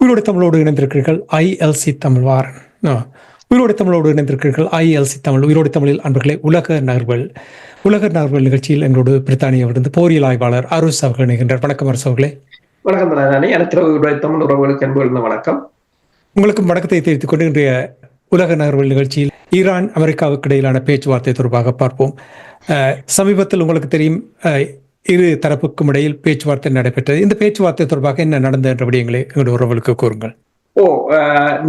உயிரோடு தமிழோடு இணைந்திருக்கிறீர்கள் ஐஎல்சி தமிழ் வாரன். உயிரோடு தமிழோடு இணைந்திருக்கிறீர்கள் ஐஎல்சி தமிழ். உயிரோடு தமிழில் அன்பர்களே, உலக நகர்வுகள் நிகழ்ச்சியில் எங்களோடு பிரித்தானியாவிலிருந்து போரியல் ஆய்வாளர் அருஸ் அவர்கள் இணைகின்றார். வணக்கம் அருஸ் அவர்களே. வணக்கம் தமிழ் உறவுகளுக்கு அன்பு வணக்கம். உங்களுக்கும் வணக்கத்தை தெரிவித்துக் கொண்டு இன்றைய உலக நகர்வுகள் நிகழ்ச்சியில் ஈரான் அமெரிக்காவுக்கு இடையிலான பேச்சுவார்த்தை தொடர்பாக பார்ப்போம். சமீபத்தில் உங்களுக்கு தெரியும், இரு தரப்புக்கும் இடையில் பேச்சுவார்த்தை நடைபெற்றது. இந்த பேச்சுவார்த்தை தொடர்பாக என்ன நடந்த என்ற விடயங்களை எங்களுடைய உறவுகளுக்கு கூறுங்கள்.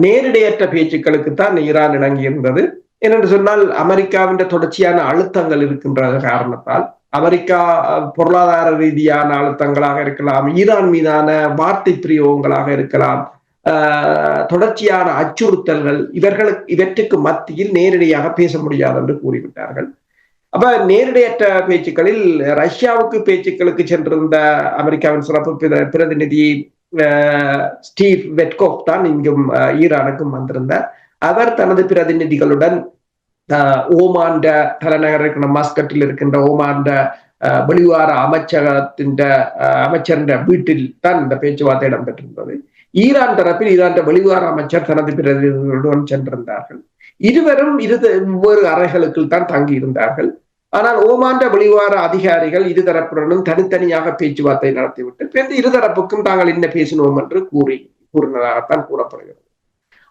நேரடியற்ற பேச்சுக்களுக்கு தான் ஈரான் இணங்கியிருந்தது. ஏனென்று சொன்னால், அமெரிக்காவின் தொடர்ச்சியான அழுத்தங்கள் இருக்கின்ற காரணத்தால், அமெரிக்கா பொருளாதார ரீதியான அழுத்தங்களாக இருக்கலாம், ஈரான் மீதான வார்த்தை பிரயோகங்களாக இருக்கலாம், தொடர்ச்சியான அச்சுறுத்தல்கள், இவற்றுக்கு மத்தியில் நேரடியாக பேச முடியாது என்று கூறிவிட்டார்கள். அப்ப நேரடியற்ற பேச்சுக்களில் ரஷ்யாவுக்கு பேச்சுக்களுக்கு சென்றிருந்த அமெரிக்காவின் சிறப்பு பிரதிநிதி ஸ்டீவ் வெட்கோப் தான் இங்கும் ஈரானுக்கும் வந்திருந்தார். அவர் தனது பிரதிநிதிகளுடன் ஓமாண்ட தலைநகர் மஸ்கட்டில் இருக்கின்ற ஓமாண்ட வெளிவார அமைச்சரின் வீட்டில் தான் இந்த பேச்சுவார்த்தை இடம்பெற்றிருந்தது. ஈரான் தரப்பில் ஈரான் வெளிவார அமைச்சர் தனது பிரதிநிதிகளுடன் சென்றிருந்தார்கள். இருவரும் வெவ்வேறு அறைகளுக்குள் தான் தங்கி இருந்தார்கள். ஆனால் ஓமாண்ட வெளிவார அதிகாரிகள் இருதரப்புடனும் தனித்தனியாக பேச்சுவார்த்தை நடத்திவிட்டு இருதரப்புக்கும் தாங்கள் என்ன பேசினோம் என்று கூறினதாகத்தான் கூறப்படுகிறது.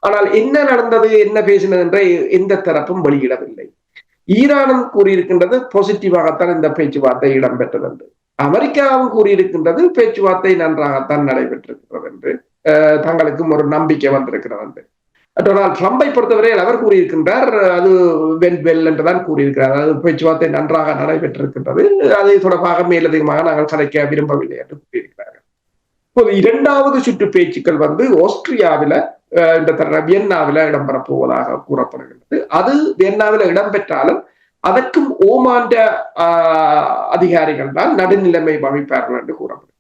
ஆனால் என்ன நடந்தது, என்ன பேசினது என்ற எந்த தரப்பும் வெளியிடவில்லை. ஈரானும் கூறியிருக்கின்றது பாசிட்டிவாகத்தான் இந்த பேச்சுவார்த்தை இடம்பெற்றது என்று. அமெரிக்காவும் கூறியிருக்கின்றது பேச்சுவார்த்தை நன்றாகத்தான் நடைபெற்றிருக்கிறது என்று, தங்களுக்கும் ஒரு நம்பிக்கை வந்திருக்கிறது என்று. டொனால்ட் ட்ரம்பை பொறுத்தவரையில் அவர் கூறியிருக்கின்றார், அது வெல் என்றுதான் கூறியிருக்கிறார். அதாவது பேச்சுவார்த்தை நன்றாக நடைபெற்றிருக்கின்றது, அது தொடர்பாக மேலதிகமாக நாங்கள் கதைக்க விரும்பவில்லை என்று கூறியிருக்கிறார்கள். இப்போது இரண்டாவது சுற்று பேச்சுக்கள் ஆஸ்திரியாவில இந்த வியன்னாவில இடம்பெறப் போவதாக கூறப்படுகின்றது. அது வியன்னாவில இடம்பெற்றாலும் அதற்கும் ஓமாண்ட அதிகாரிகள் தான் நடுநிலைமை வகிப்பார்கள் என்று கூறப்படுகிறது.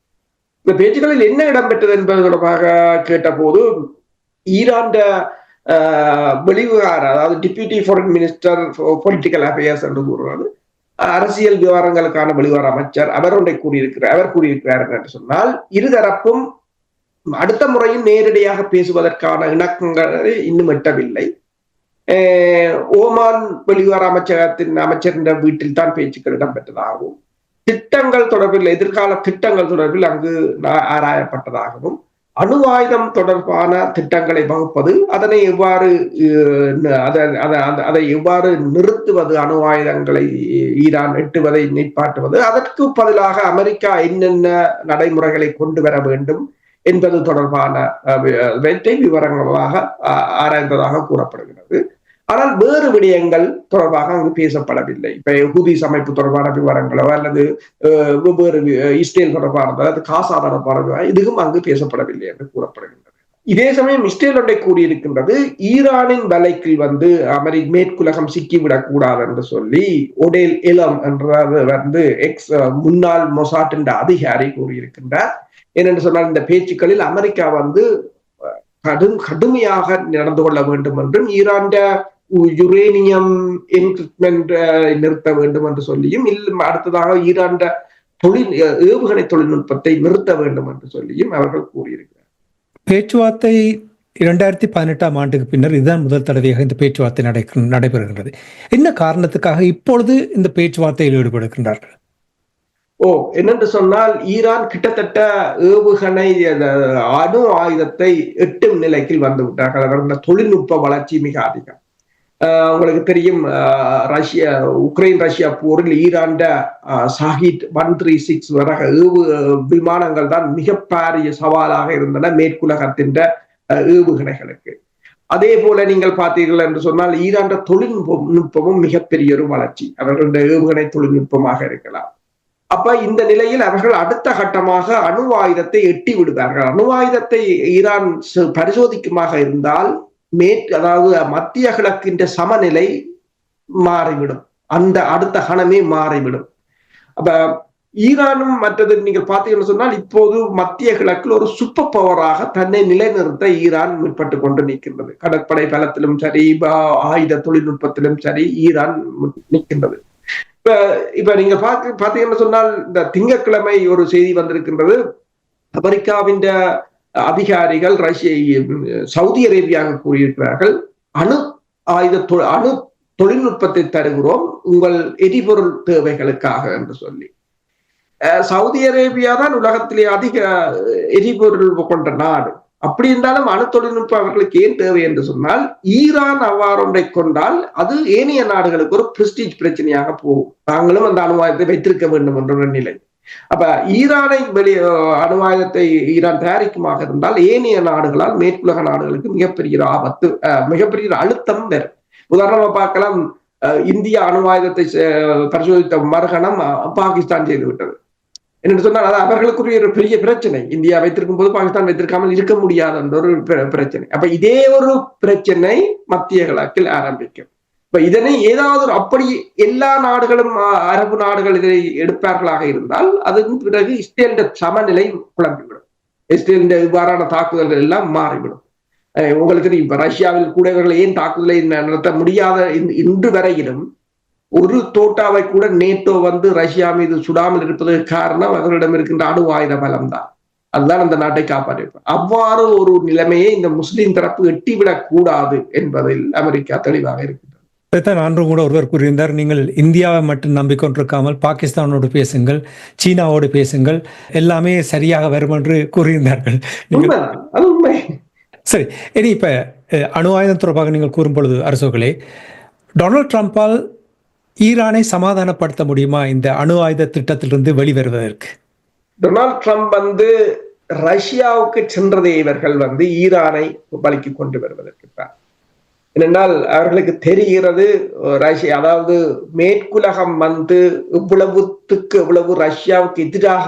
இந்த பேச்சுக்களில் என்ன இடம்பெற்றது என்பது தொடர்பாக கேட்டபோது, ஈரான் வெளிவிவகார, அதாவது deputy foreign minister political affairs என்று கூறுவது, அரசியல் விவகாரங்களுக்கான வெளிவார அமைச்சர், அவர் கூறியிருக்கிறார் என்று சொன்னால், இருதரப்பும் அடுத்த முறையும் நேரடியாக பேசுவதற்கான இணக்கங்களை இன்னும் எட்டவில்லை. ஓமான் வெளிவார அமைச்சரின் வீட்டில் தான் பேச்சுக்கள் இடம்பெற்றதாகவும், திட்டங்கள் தொடர்பில், எதிர்கால திட்டங்கள் தொடர்பில் அங்கு ஆராயப்பட்டதாகவும், அணு ஆயுதம் தொடர்பான திட்டங்களை வகுப்பது, அதை எவ்வாறு நிறுத்துவது, அணு ஆயுதங்களை ஈரான் எட்டுவதை நிப்பாட்டுவது, அதற்கு பதிலாக அமெரிக்கா என்னென்ன நடைமுறைகளை கொண்டு வர வேண்டும் என்பது தொடர்பான விவரங்களாக ஆராய்ந்ததாக கூறப்படுகிறது. ஆனால் வேறு விடயங்கள் தொடர்பாக அங்கு பேசப்படவில்லை. இப்ப ஹூதிஸ் அமைப்பு தொடர்பான விவரங்களோ அல்லது வெவ்வேறு இஸ்ரேல் தொடர்பானது, அதாவது காசா தொடர்பான இதுவும் அங்கு பேசப்படவில்லை என்று கூறப்படுகின்றது. இதே சமயம் இஸ்ரேல் ஒன்றை கூறியிருக்கின்றது, ஈரானின் வலைக்கு மேற்குலகம் சிக்கிவிடக் கூடாது என்று சொல்லி ஒடேல் எலம் என்ற எக்ஸ் முன்னாள் மொசாட்டின் அதிகாரி கூறியிருக்கின்றார். ஏனென்று சொன்னால், இந்த பேச்சுக்களில் அமெரிக்கா கடுமையாக நடந்து கொள்ள வேண்டும் என்றும், ஈரான் யுரேனியம் என்கிரிப்ட்மென்ட் நிறுத்த வேண்டும் என்று சொல்லியும், அடுத்ததாக ஈரான் ஏவுகணை தொழில்நுட்பத்தை நிறுத்த வேண்டும் என்று சொல்லியும் அவர்கள் கூறியிருக்கிறார். பேச்சுவார்த்தை 2018ஆம் ஆண்டுக்கு பின்னர் இதுதான் முதல் தடவையாக இந்த பேச்சுவார்த்தை நடைபெறுகின்றது. என்ன காரணத்துக்காக இப்பொழுது இந்த பேச்சுவார்த்தையில் ஈடுபடுகின்றார்கள்? என்னென்று சொன்னால், ஈரான் கிட்டத்தட்ட ஏவுகணை அணு ஆயுதத்தை எட்டும் நிலைக்கு வந்து விட்டார்கள். அவர்கள் தொழில்நுட்ப வளர்ச்சி மிக அதிகம். உங்களுக்கு தெரியும், உக்ரைன் ரஷ்யா போரில் ஈரான் ஷாஹித் 136 வர விமானங்கள் தான் மிக பாரிய சவாலாக இருந்தன மேற்குலகத்தின் ஏவுகணைகளுக்கு. அதே போல நீங்கள் பார்த்தீர்கள் என்று சொன்னால், ஈரான் தொழில்நுட்பமும் மிகப்பெரிய ஒரு வளர்ச்சி. அவர்களுடைய ஏவுகணை தொழில்நுட்பமாக இருக்கலாம். அப்ப இந்த நிலையில் அவர்கள் அடுத்த கட்டமாக அணு ஆயுதத்தை எட்டி விடுவார்கள். அணு ஆயுதத்தை ஈரான் பரிசோதிக்குமாக இருந்தால் அதாவது மத்திய கிழக்கின்ற சமநிலை மாறிவிடும். அந்த அடுத்த கணமே மாறிவிடும். அப்ப ஈரானும் மற்றது நீங்கள் பார்த்தீங்கன்னு சொன்னால் இப்போது மத்திய கிழக்கில் ஒரு சூப்பர் பவராக தன்னை நிலைநிறுத்த ஈரான் முற்பட்டு கொண்டு நிற்கின்றது. கடற்படை பலத்திலும் சரி, ஆயுத தொழில்நுட்பத்திலும் சரி ஈரான் நிற்கின்றது. இப்ப நீங்க பாத்தீங்கன்னு சொன்னால் இந்த திங்கட்கிழமை ஒரு செய்தி வந்திருக்கின்றது. அமெரிக்காவின் அதிகாரிகள் சவுதி அரேபியாவுக்கு கூறியிருக்கிறார்கள், அணு தொழில்நுட்பத்தை தருகிறோம் உங்கள் எரிபொருள் தேவைகளுக்காக என்று சொல்லி. சவுதி அரேபியா தான் உலகத்திலே அதிக எரிபொருள் கொண்ட நாடு. அப்படி இருந்தாலும் அணு தொழில்நுட்பம் அவர்களுக்கு ஏன் தேவை என்று சொன்னால், ஈரான் அவ்வாறு ஒன்றை கொண்டால் அது ஏனைய நாடுகளுக்கு ஒரு பிரெஸ்டீஜ் பிரச்சனையாக போகும். நாங்களும் அந்த அணு ஆயுதத்தை வைத்திருக்க வேண்டும் என்ற ஒரு நிலை. அப்ப ஈரானை அணு ஆயுதத்தை ஈரான் தயாரிக்குமாக இருந்தால் ஏனைய நாடுகளால் மேற்குலக நாடுகளுக்கு மிகப்பெரிய ஆபத்து, மிகப்பெரிய அழுத்தம் வரும். உதாரணமா பார்க்கலாம், இந்தியா அணு ஆயுதத்தை பரிசோதித்த மறுகணம் பாகிஸ்தான் செய்து விட்டது. என்று சொன்னால் அது அவர்களுக்குரிய ஒரு பெரிய பிரச்சனை. இந்தியா வைத்திருக்கும் போது பாகிஸ்தான் வைத்திருக்காமல் இருக்க முடியாத அந்த ஒரு பிரச்சனை. அப்ப இதே ஒரு பிரச்சனை மத்திய கிழக்கில் ஆரம்பிக்கும். இப்ப இதனை ஏதாவது அப்படி எல்லா நாடுகளும் அரபு நாடுகள் இதை எடுப்பார்களாக இருந்தால் அதன் பிறகு இஸ்ரேலின் சமநிலை குழம்பிவிடும். இஸ்ரேலின் இவ்வாறான தாக்குதல்கள் எல்லாம் மாறிவிடும். உங்களுக்கு தெரியும், இப்ப ரஷ்யாவில் கூட இவர்கள் ஏன் தாக்குதலை நடத்த முடியாத இன்று வரையிலும் ஒரு தோட்டாவை கூட நேட்டோ ரஷ்யா மீது சுடாமல் இருப்பதற்கு காரணம் அவர்களிடம் இருக்கின்ற அணு ஆயுத பலம் தான். அதுதான் அந்த நாட்டை காப்பாற்றிருப்பார். அவ்வாறு ஒரு நிலைமையை இந்த முஸ்லிம் தரப்பு எட்டிவிடக் கூடாது என்பதில் அமெரிக்கா தெளிவாக இருக்கின்றது. அன்றும் கூட ஒருவர் கூறியிருந்தார், நீங்கள் இந்தியாவை மட்டும் நம்பிக்கொண்டிருக்காமல் பாகிஸ்தானோடு பேசுங்கள், சீனாவோடு பேசுங்கள், எல்லாமே சரியாக வரும் என்று கூறியிருந்தார்கள். அது உண்மை. சரி, இனி இப்ப அணு ஆயுதம் தொடர்பாக நீங்கள் கூறும் பொழுது அரசுகளே, டொனால்ட் ட்ரம்பால் ஈரானை சமாதானப்படுத்த முடியுமா இந்த அணு ஆயுத திட்டத்திலிருந்து வெளிவருவதற்கு? டொனால்ட் ட்ரம்ப் ரஷ்யாவுக்கு சென்றதை இவர்கள் ஈரானை வலிக்கு கொண்டு வருவதற்கு தான். ஏனென்றால் அவர்களுக்கு தெரிகிறது ரஷ்யா, அதாவது மேற்குலகம் இவ்வளவு ரஷ்யாவுக்கு எதிராக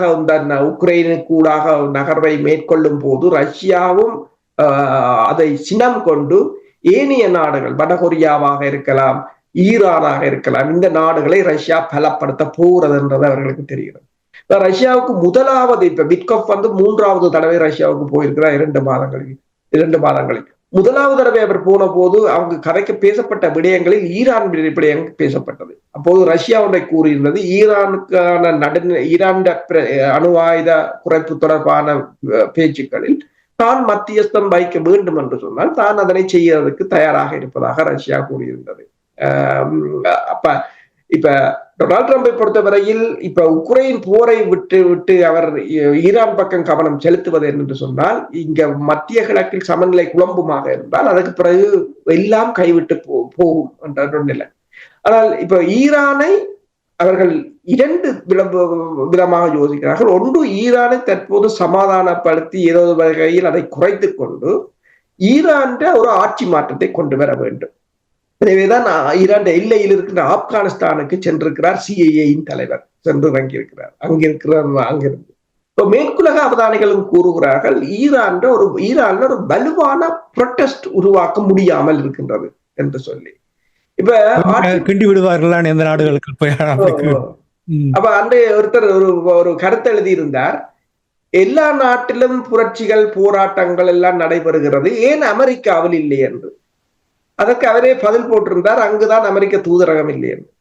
உக்ரைனுக்கு ஊடாக நகர்வை மேற்கொள்ளும் போது ரஷ்யாவும் அதை சினம் கொண்டு ஏனைய நாடுகள், வடகொரியாவாக இருக்கலாம், ஈரானாக இருக்கலாம், இந்த நாடுகளை ரஷ்யா பலப்படுத்த போகிறது என்றது அவர்களுக்கு தெரிகிறது. ரஷ்யாவுக்கு முதலாவது இப்ப விட்கோஃப் 3வது தடவை ரஷ்யாவுக்கு போயிருக்கிறார் 2 மாதங்களில். முதலாவது தடவை அவர் போன போது அவங்க கதைக்கு பேசப்பட்ட விடயங்களில் ஈரான் விடயம் பேசப்பட்டது. அப்போது ரஷ்யா ஒன்றை கூறியிருந்தது, ஈரான் அணு ஆயுத குறைப்பு தொடர்பான பேச்சுக்களில் தான் மத்தியஸ்தம் வைக்க வேண்டும் என்று சொன்னால் தான் அதனை செய்யறதுக்கு தயாராக இருப்பதாக ரஷ்யா கூறியிருந்தது. அப்ப இப்ப டொனால்ட் ட்ரம்பை பொறுத்தவரையில் இப்ப உக்ரைன் போரை விட்டு அவர் ஈரான் பக்கம் கவனம் செலுத்துவது என்று சொன்னால், இங்க மத்திய கிழக்கில் சமநிலை குழம்புமாக இருந்தால் அதற்கு பிறகு எல்லாம் கைவிட்டு போகும் என்ற நிலை. ஆனால் இப்ப ஈரானை அவர்கள் 2 விதமாக யோசிக்கிறார்கள். ஒன்று, ஈரானை தற்போது சமாதானப்படுத்தி ஏதோ வகையில் அதை குறைத்து கொண்டு ஈரான் ஒரு ஆட்சி மாற்றத்தை கொண்டு வர வேண்டும். எனவேதான் ஈரான் எல்லையில் இருக்கின்ற ஆப்கானிஸ்தானுக்கு சென்றிருக்கிறார் சிஐஏயின் தலைவர், சென்று இறங்கியிருக்கிறார். அங்கிருந்து மேற்குலக அவதானிகளும் கூறுகிறார்கள் ஈரான் ஒரு வலுவான புரொட்டஸ்ட் உருவாக்க முடியாமல் இருக்கின்றது என்று சொல்லி. இப்ப கிண்டி விடுவார்களா எந்த நாடுகளுக்கு போய்? அப்ப அன்றைய ஒருத்தர் ஒரு கருத்து எழுதியிருந்தார், எல்லா நாட்டிலும் புரட்சிகள் போராட்டங்கள் எல்லாம் நடைபெறுகிறது, ஏன் அமெரிக்காவில் இல்லை என்று. அதற்கு அவரே பதில் போட்டிருந்தார், அங்குதான் அமெரிக்க தூதரகம் இல்லை என்று.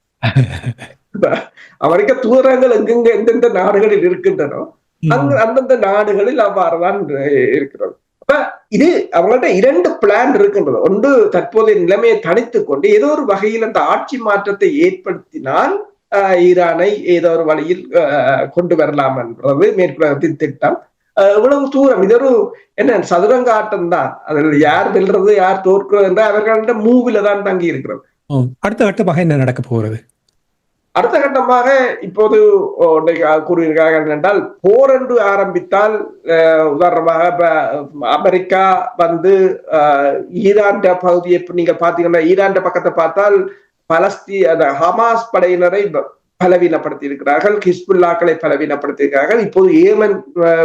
அமெரிக்க தூதரகங்கள் எங்கெங்க எந்தெந்த நாடுகளில் இருக்கின்றனோ அந்தந்த நாடுகளில் அவ்வாறுதான் இருக்கிறது. அப்ப இது அவங்கள்ட்ட 2 பிளான் இருக்கின்றது. ஒன்று, தற்போதைய நிலைமையை தனித்துக் கொண்டு ஏதோ ஒரு வகையில் அந்த ஆட்சி மாற்றத்தை ஏற்படுத்தினால் ஈரானை ஏதோ ஒரு வழியில் கொண்டு வரலாம் என்றது மேற்குலகத்தின் திட்டம். இவ்வளவு தூரம் இது ஒரு சதுரங்க ஆட்டம் தான். அதில் யார் வெல்றது யார் தோற்கிறது என்ற அவர்கள மூவில தான் தங்கி இருக்கிறது. அடுத்த கட்டமாக என்ன நடக்க போகிறது? அடுத்த கட்டமாக இப்போது கூறுகிறார்கள் என்றால், போர் என்று ஆரம்பித்தால் உதாரணமாக அமெரிக்கா ஈரான் பகுதியை நீங்க பாத்தீங்கன்னா ஈரான் பக்கத்தை பார்த்தால் ஹமாஸ் படையினரை பலவீனப்படுத்தி இருக்கிறார்கள், ஹிஸ்புல்லாக்களை பலவீனப்படுத்தி இருக்கிறார்கள், இப்போது ஏமன்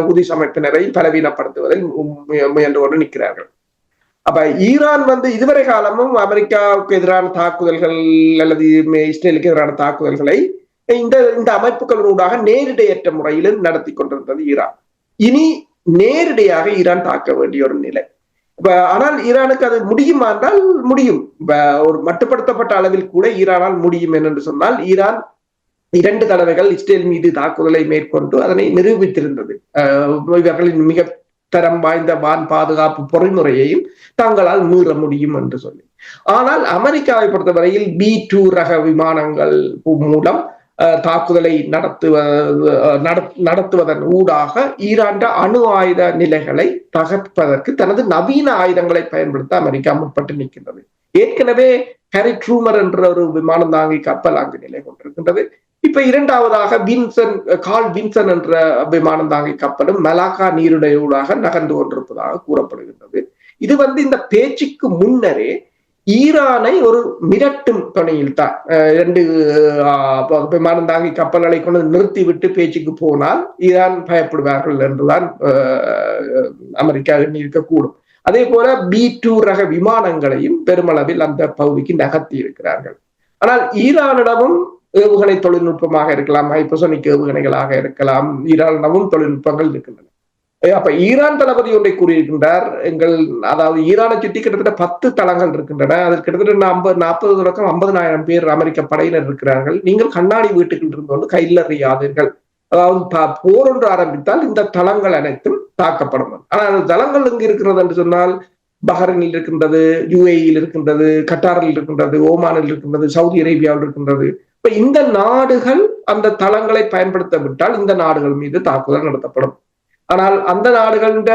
ஹூதிஸ் அமைப்பினரை பலவீனப்படுத்துவதில் முயன்று கொண்டு நிற்கிறார்கள். அப்ப ஈரான் இதுவரை காலமும் அமெரிக்காவுக்கு எதிரான தாக்குதல்கள் அல்லது இஸ்ரேலுக்கு எதிரான தாக்குதல்களை இந்த அமைப்புகளூடாக நேரிடையற்ற முறையில் நடத்தி கொண்டிருந்தது ஈரான். இனி நேரடியாக ஈரான் தாக்க வேண்டிய ஒரு நிலை. ஆனால் ஈரானுக்கு அது முடியுமா என்றால் முடியும். ஒரு மட்டுப்படுத்தப்பட்ட அளவில் கூட ஈரானால் முடியும் என்று சொன்னால், ஈரான் 2 தடவைகள் இஸ்ரேல் மீது தாக்குதலை மேற்கொண்டு அதனை நிரூபித்திருந்தது. இவர்களின் மிக தரம் வாய்ந்த வான் பாதுகாப்பு பொறிமுறையையும் தங்களால் மீற முடியும் என்று சொல்லி. ஆனால் அமெரிக்காவை பொறுத்தவரையில் B2 ரக விமானங்கள் மூலம் தாக்குதலை நடத்துவதன் ஊடாக ஈரான் அணு ஆயுத நிலைகளை தகர்ப்பதற்கு தனது நவீன ஆயுதங்களை பயன்படுத்த அமெரிக்கா முற்பட்டு நிற்கின்றது. ஏற்கனவே ஹாரி ட்ரூமர் என்ற ஒரு விமானம் தாங்கி கப்பல் அங்கு நிலை கொண்டிருக்கின்றது. இப்ப 2வதாக கால் வின்சன் என்ற விமானம் தாங்கி கப்பலும் மலாக்கா நீருடையூடாக நகர்ந்து கொண்டிருப்பதாக கூறப்படுகின்றது. இது இந்த பேச்சுக்கு முன்னரே ஈரானை ஒரு மிரட்டும் துணையில் தான் 2 விமானம் தாங்கி கப்பல்களை கொண்டு நிறுத்திவிட்டு பேச்சுக்கு போனால் ஈரான் பயப்படுவார்கள் என்றுதான் அமெரிக்கா இருக்கக்கூடும். அதே போல B2 ரக விமானங்களையும் பெருமளவில் அந்த பகுதிக்கு நகர்த்தி இருக்கிறார்கள். ஆனால் ஈரானிடமும் ஏவுகணை தொழில்நுட்பமாக இருக்கலாம், ஹைப்பர்சோனிக் ஏவுகணைகளாக இருக்கலாம், ஈரானிடமும் தொழில்நுட்பங்கள் இருக்கின்றன. அப்ப ஈரான் தளபதி ஒன்றை கூறியிருக்கின்றார், அதாவது ஈரானை சுற்றி கிட்டத்தட்ட 10 தளங்கள் இருக்கின்றன, அதற்கு கிட்டத்தட்ட 40 தொடக்கம் 50,000 பேர் அமெரிக்க படையினர் இருக்கிறார்கள், நீங்கள் கண்ணாடி வீட்டுக்குள் இருந்து கொண்டு கையில் அறியாதீர்கள், அதாவது போர் ஒன்று ஆரம்பித்தால் இந்த தளங்கள் அனைத்தும் தாக்கப்படும். ஆனால் அந்த தளங்கள் எங்கு இருக்கிறது என்று சொன்னால் பஹ்ரைனில் இருக்கின்றது, UAE-யில் இருக்கின்றது, கட்டாரில் இருக்கின்றது, ஓமானில் இருக்கின்றது, சவுதி அரேபியாவில் இருக்கின்றது. இப்ப இந்த நாடுகள் அந்த தளங்களை பயன்படுத்த விட்டால் இந்த நாடுகள் மீது தாக்குதல் நடத்தப்படும். ஆனால் அந்த நாடுகளின்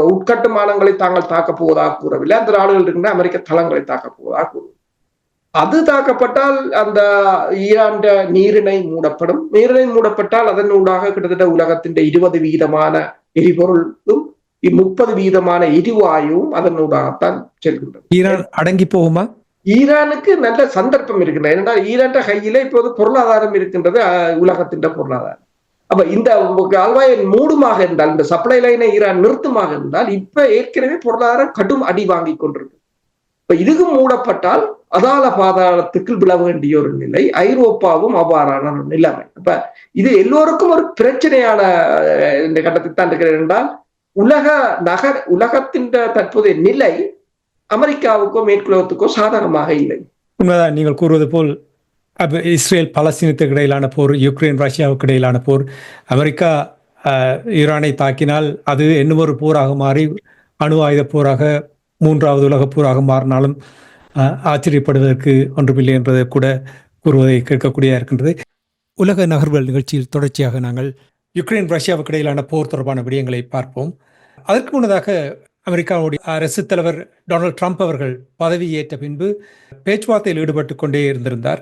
உட்கட்டுமானங்களை தாங்கள் தாக்கப் போவதாக கூறவில்லை, அந்த நாடுகள் இருக்கின்ற அமெரிக்க தளங்களை தாக்கப் போவதாக கூறுவது. அது தாக்கப்பட்டால் அந்த ஈரான் நீரிணை மூடப்படும். நீரிணை மூடப்பட்டால் அதன் ஊடாக கிட்டத்தட்ட உலகத்தின் 20% எரிபொருளும் 30% எரிவாயுவும் அதன் ஊடாகத்தான் செல்கின்றது. ஈரான் அடங்கி போகுமா? ஈரானுக்கு நல்ல சந்தர்ப்பம் இருக்கின்றது. ஏனென்றால் ஈரான் கையில இப்போது பொருளாதாரம் இருக்கின்றது, உலகத்தின் பொருளாதாரம். அப்ப இந்த கால்வாயை மூடுமாக இருந்தால், இந்த சப்ளை லைனை ஈரான் நிறுத்தமாக இருந்தால் இப்ப ஏற்கனவே பொருளாதாரம் கடும் அடி வாங்கி கொண்டிருக்கு. இப்ப இதுக்கு மூடப்பட்டால் அதால பாதாளத்துக்கு விழ வேண்டிய ஒரு நிலை, ஐரோப்பாவும் அவ்வாறான நிலைமை. அப்ப இது எல்லோருக்கும் ஒரு பிரச்சனையான இந்த கட்டத்தில் தான் இருக்கிறது. என்றால் உலகத்தின் தற்போதைய நிலை அமெரிக்காவுக்கோ மேற்குலகத்துக்கோ சாதகமாக இல்லை. உண்மைதான் நீங்கள் கூறுவது போல். இஸ்ரேல் பலஸ்தீனத்துக்கு இடையிலான போர், யுக்ரைன் ரஷ்யாவுக்கு இடையிலான போர், அமெரிக்கா ஈரானை தாக்கினால் அது இன்னும் ஒரு போராக மாறி அணு ஆயுத போராக 3வது உலக போராக மாறினாலும் ஆச்சரியப்படுவதற்கு ஒன்றுமில்லை என்பதை கூட கூறுவதை கேட்கக்கூடிய இருக்கின்றது. உலக நகர்வுகள் நிகழ்ச்சியில் தொடர்ச்சியாக நாங்கள் யுக்ரைன் ரஷ்யாவுக்கு இடையிலான போர் தொடர்பான விடயங்களை பார்ப்போம். அதற்கு முன்னதாக அமெரிக்காவுடைய அரசு தலைவர் டொனால்ட் ட்ரம்ப் அவர்கள் பதவி ஏற்ற பின்பு பேச்சுவார்த்தையில் ஈடுபட்டு கொண்டே இருந்திருந்தார்.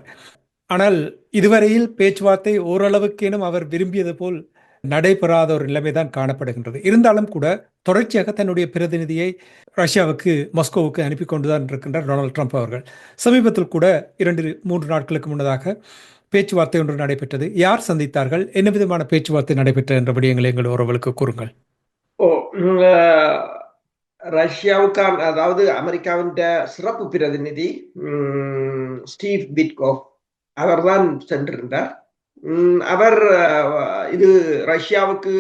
ஆனால் இதுவரையில் பேச்சுவார்த்தை ஓரளவுக்கேனும் அவர் விரும்பியது போல் நடைபெறாத ஒரு நிலைமைதான் காணப்படுகின்றது. இருந்தாலும் கூட தொடர்ச்சியாக தன்னுடைய பிரதிநிதியை ரஷ்யாவுக்கு, மாஸ்கோவுக்கு அனுப்பி கொண்டுதான் இருக்கின்றார் டொனால்ட் ட்ரம்ப் அவர்கள். சமீபத்தில் கூட 2-3 நாட்களுக்கு முன்னதாக பேச்சுவார்த்தை ஒன்று நடைபெற்றது. யார் சந்தித்தார்கள், என்ன விதமான பேச்சுவார்த்தை நடைபெற்ற என்ற விடயங்களை எங்கள் உறவுகளுக்கு கூறுங்கள். ரஷ்யாவுக்கான, அதாவது அமெரிக்காவின் சிறப்பு பிரதிநிதி ஸ்டீவ் விட்கோஃப் அவர்தான் சென்றிருந்தார். அவர் இது ரஷ்யாவுக்கு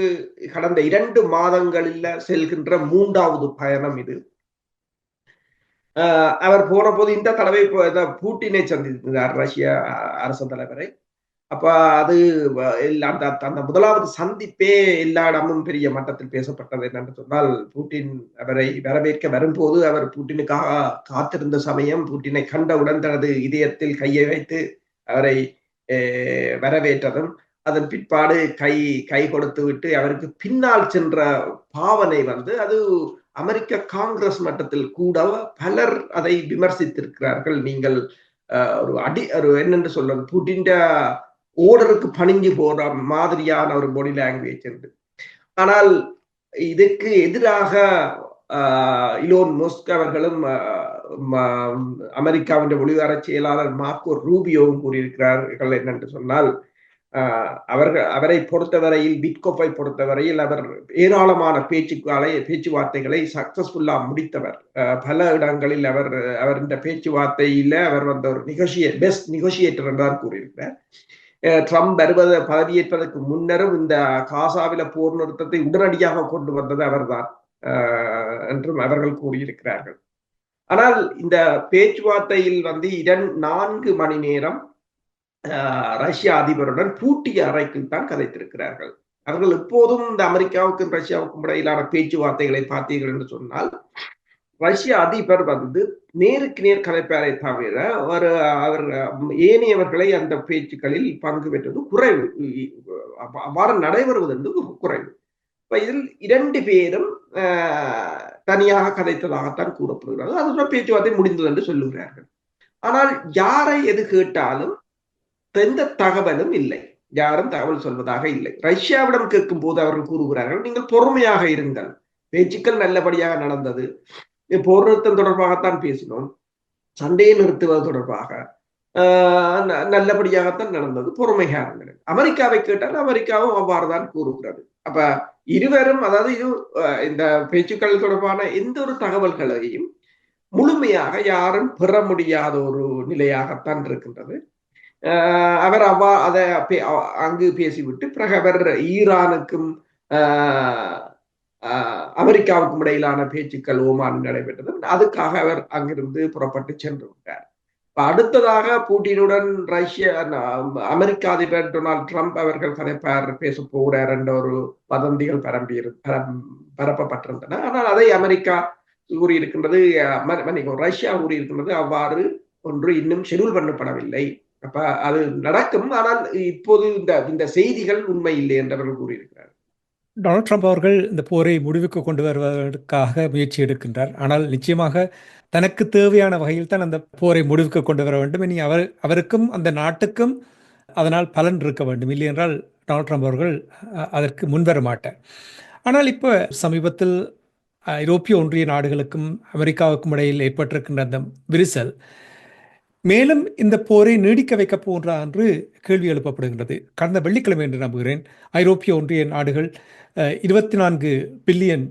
கடந்த 2 மாதங்களில் செல்கின்ற 3வது பயணம் இது. அவர் போன போது இந்த தடவை பூட்டினை சந்தித்தார், ரஷ்ய அரசு தலைவரை. அப்ப அது அந்த 1வது சந்திப்பே எல்லா இடமும் பெரிய மட்டத்தில் பேசப்பட்டது. என்னென்று சொன்னால், பூட்டின் அவரை வரவேற்க வரும்போது அவர் பூட்டினுக்காக காத்திருந்த சமயம், பூட்டினை கண்டவுடன் தனது இதயத்தில் கையை வைத்து அவரை வரவேற்றதும், அதன் பிற்பாடு கை கொடுத்து விட்டு அவருக்கு பின்னால் சென்ற பாவனை அது அமெரிக்க காங்கிரஸ் மட்டத்தில் கூட பலர் அதை விமர்சித்திருக்கிறார்கள். நீங்கள் ஒரு என்னென்று சொல்றது, புட்டின் ஓர்டருக்கு பணிஞ்சு போற மாதிரியான ஒரு பாடி லாங்குவேஜ் என்று. ஆனால் இதுக்கு எதிராக இலோன் மஸ்க் அவர்களும் அமெரிக்காவின் வெளிவார செயலாளர் மார்க்கோ ரூபியோவும் கூறியிருக்கிறார்கள் என்னென்று சொன்னால் அவரை பொறுத்தவரையில் பிட்கோப்பை பொறுத்தவரையில் அவர் ஏராளமான பேச்சுவார்த்தைகளை சக்சஸ்ஃபுல்லா முடித்தவர். பல இடங்களில் அவர் இந்த பேச்சுவார்த்தையில அவர் வந்த ஒரு பெஸ்ட் நெகோசியேட்டர் என்றார் கூறியிருக்கிறார். ட்ரம்ப் பதவியேற்பதற்கு முன்னரும் இந்த காசாவில போர் நிறுத்தத்தை உடனடியாக கொண்டு வந்தது அவர்தான் என்றும் அவர்கள் கூறியிருக்கிறார்கள். ஆனால் இந்த பேச்சுவார்த்தையில் 4 மணி நேரம் ரஷ்ய அதிபருடன் பூட்டிய அறைக்குள் தான் கதைத்திருக்கிறார்கள். அவர்கள் எப்போதும் இந்த அமெரிக்காவுக்கும் ரஷ்யாவுக்கும் இடையிலான பேச்சுவார்த்தைகளை பார்த்தீர்கள் என்று சொன்னால் ரஷ்ய அதிபர் நேருக்கு நேர் கதைப்பாரை தவிர அவர் ஏனையவர்களை அந்த பேச்சுக்களில் பங்கு பெற்றது குறைவு, அவ்வாறு நடைபெறுவது என்று குறைவு. இதில் 2 பேரும் தனியாக கதைத்ததாகத்தான் கூறப்படுகிறது. அதுதான் பேச்சுவார்த்தை முடிந்தது என்று சொல்லுகிறார்கள். ஆனால் யாரை எது கேட்டாலும் எந்த தகவலும் இல்லை, யாரும் தகவல் சொல்வதாக இல்லை. ரஷ்யாவிடம் கேட்கும் போது அவர்கள் கூறுகிறார்கள், நீங்கள் பொறுமையாக இருங்கள், பேச்சுக்கள் நல்லபடியாக நடந்தது, போர் நிறுத்தம் தொடர்பாகத்தான் பேசினோம், சண்டையை நிறுத்துவது தொடர்பாக நல்லபடியாகத்தான் நடந்தது, பொறுமையாக இருங்கள். அமெரிக்காவை கேட்டால் அமெரிக்காவும் அவ்வாறுதான் கூறுகிறது. அப்ப இருவரும், அதாவது இந்த பேச்சுக்கள் தொடர்பான எந்த ஒரு தகவல்களையும் முழுமையாக யாரும் பெற முடியாத ஒரு நிலையாகத்தான் இருக்கின்றது. அவர் அதை அங்கு பேசிவிட்டு பிறகு அவர் ஈரானுக்கும் அமெரிக்காவுக்கும் இடையிலான பேச்சுக்கள் ஓமான் நடைபெற்றது. அதுக்காக அவர் அங்கிருந்து புறப்பட்டு சென்று விட்டார். அடுத்ததாக பூட்டினுடன் அமெரிக்க அதிபர் டொனால்ட் ட்ரம்ப் அவர்கள் கதைப்பார் பேச போகிறார் என்ற ஒரு வதந்திகள் பரப்பப்பட்டிருந்தன. ஆனால் அதை அமெரிக்கா கூறியிருக்கின்றது, ரஷ்யா கூறியிருக்கின்றது அவ்வாறு ஒன்று இன்னும் ஷெடியூல் பண்ணப்படவில்லை, அப்ப அது நடக்கும், ஆனால் இப்போது இந்த செய்திகள் உண்மை இல்லை என்றவர்கள் கூறியிருக்கிறார். டொனால்ட் ட்ரம்ப் அவர்கள் இந்த போரை முடிவுக்கு கொண்டு வருவதற்காக முயற்சி எடுக்கின்றார். ஆனால் நிச்சயமாக தனக்கு தேவையான வகையில் தான் அந்த போரை முடிவுக்கு கொண்டு வர வேண்டும். இனி அவருக்கும் அந்த நாட்டுக்கும் அதனால் பலன் இருக்க வேண்டும். இல்லை என்றால் டொனால்ட் ட்ரம்ப் அவர்கள் அதற்கு முன்வர மாட்டார். ஆனால் இப்போ சமீபத்தில் ஐரோப்பிய ஒன்றிய நாடுகளுக்கும் அமெரிக்காவுக்கும் இடையில் ஏற்பட்டிருக்கின்ற அந்த விரிசல் மேலும் இந்த போரை நீடிக்க வைக்கப் போன்றா என்று கேள்வி எழுப்பப்படுகின்றது. கடந்த வெள்ளிக்கிழமை என்று நம்புகிறேன், ஐரோப்பிய ஒன்றிய நாடுகள் $24 பில்லியன்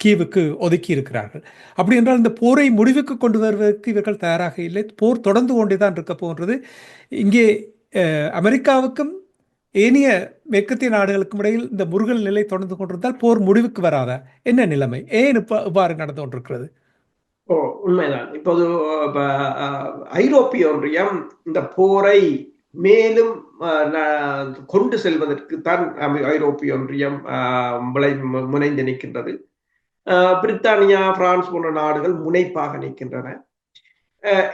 கீவுக்கு ஒதுக்கி இருக்கிறார்கள். அப்படி என்றால் இந்த போரை முடிவுக்கு கொண்டு வருவதற்கு இவர்கள் தயாராக இல்லை. போர் தொடர்ந்து கொண்டே தான் இருக்க போன்றது. இங்கே அமெரிக்காவுக்கும் ஏனைய மேற்கத்திய நாடுகளுக்கும் இடையில் இந்த முருகல் நிலை தொடர்ந்து கொண்டிருந்தால் போர் முடிவுக்கு வராதா? என்ன நிலைமை? ஏன் இவ்வாறு நடந்து கொண்டிருக்கிறது? உண்மைதான். இப்போது ஐரோப்பிய ஒன்றியம் இந்த போரை மேலும் கொண்டு செல்வதற்கு தான் ஐரோப்பிய ஒன்றியம் முனைந்து நிற்கின்றது. பிரித்தானியா, பிரான்ஸ் போன்ற நாடுகள் முனைப்பாக நிற்கின்றன.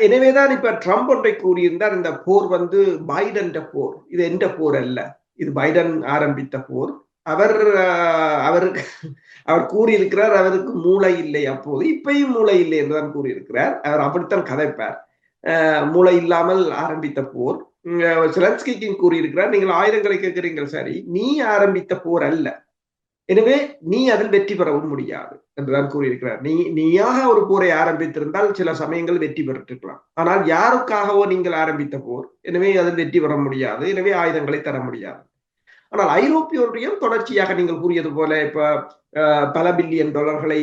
எனவேதான் இப்ப ட்ரம்ப் ஒன்றை கூறியிருந்தார், இந்த போர் பைடன் போர், இது எந்த போர் அல்ல, இது பைடன் ஆரம்பித்த போர். அவர் கூறியிருக்கிறார் அவருக்கு மூளை இல்லை, அப்போது இப்பயும் மூளை இல்லை என்றுதான் கூறியிருக்கிறார். அவர் அப்படித்தான் கதைப்பார், மூளை இல்லாமல் ஆரம்பித்த போர். செலன்ஸ்கிக்கு கூறியிருக்கிறார், நீங்கள் ஆயுதங்களை கேட்கிறீர்கள் சரி, நீ ஆரம்பித்த போர் அல்ல, எனவே நீ அதில் வெற்றி பெறவும் முடியாது என்றுதான் கூறியிருக்கிறார். நீயாக ஒரு போரை ஆரம்பித்திருந்தால் சில சமயங்கள் வெற்றி பெற்றிருக்கலாம், ஆனால் யாருக்காகவோ நீங்கள் ஆரம்பித்த போர், எனவே அதில் வெற்றி பெற முடியாது, எனவே ஆயுதங்களை தர முடியாது. ஆனால் ஐரோப்பிய ஒன்றியம் தொடர்ச்சியாக நீங்கள் கூறியது போல இப்ப பல பில்லியன் டாலர்களை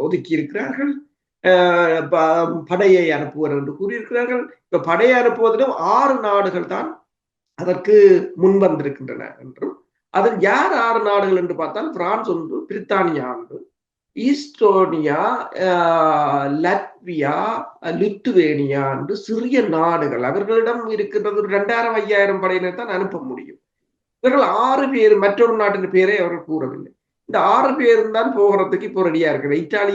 ஒதுக்கி இருக்கிறார்கள், படையை அனுப்புவர் என்று கூறியிருக்கிறார்கள். இப்ப படையை அனுப்புவதிலும் 6 நாடுகள் தான் அதற்கு முன்வந்திருக்கின்றன என்றும், அதில் யார் 6 நாடுகள் என்று பார்த்தால் பிரான்ஸ் ஒன்று, பிரித்தானியா ஒன்று, ஈஸ்டோனியா, லட்வியா, லித்துவேனியா என்று சிறிய நாடுகள். அவர்களிடம் இருக்கின்றது 2000-5000 படையினர் தான் அனுப்ப முடியும். இவர்கள் 6 பேர், மற்றொரு நாட்டின் பேரை அவர்கள் கூறவில்லை. இந்த 6 பேரும் தான் போகிறதுக்கு இப்போ ரெடியா இருக்கிற. இத்தாலி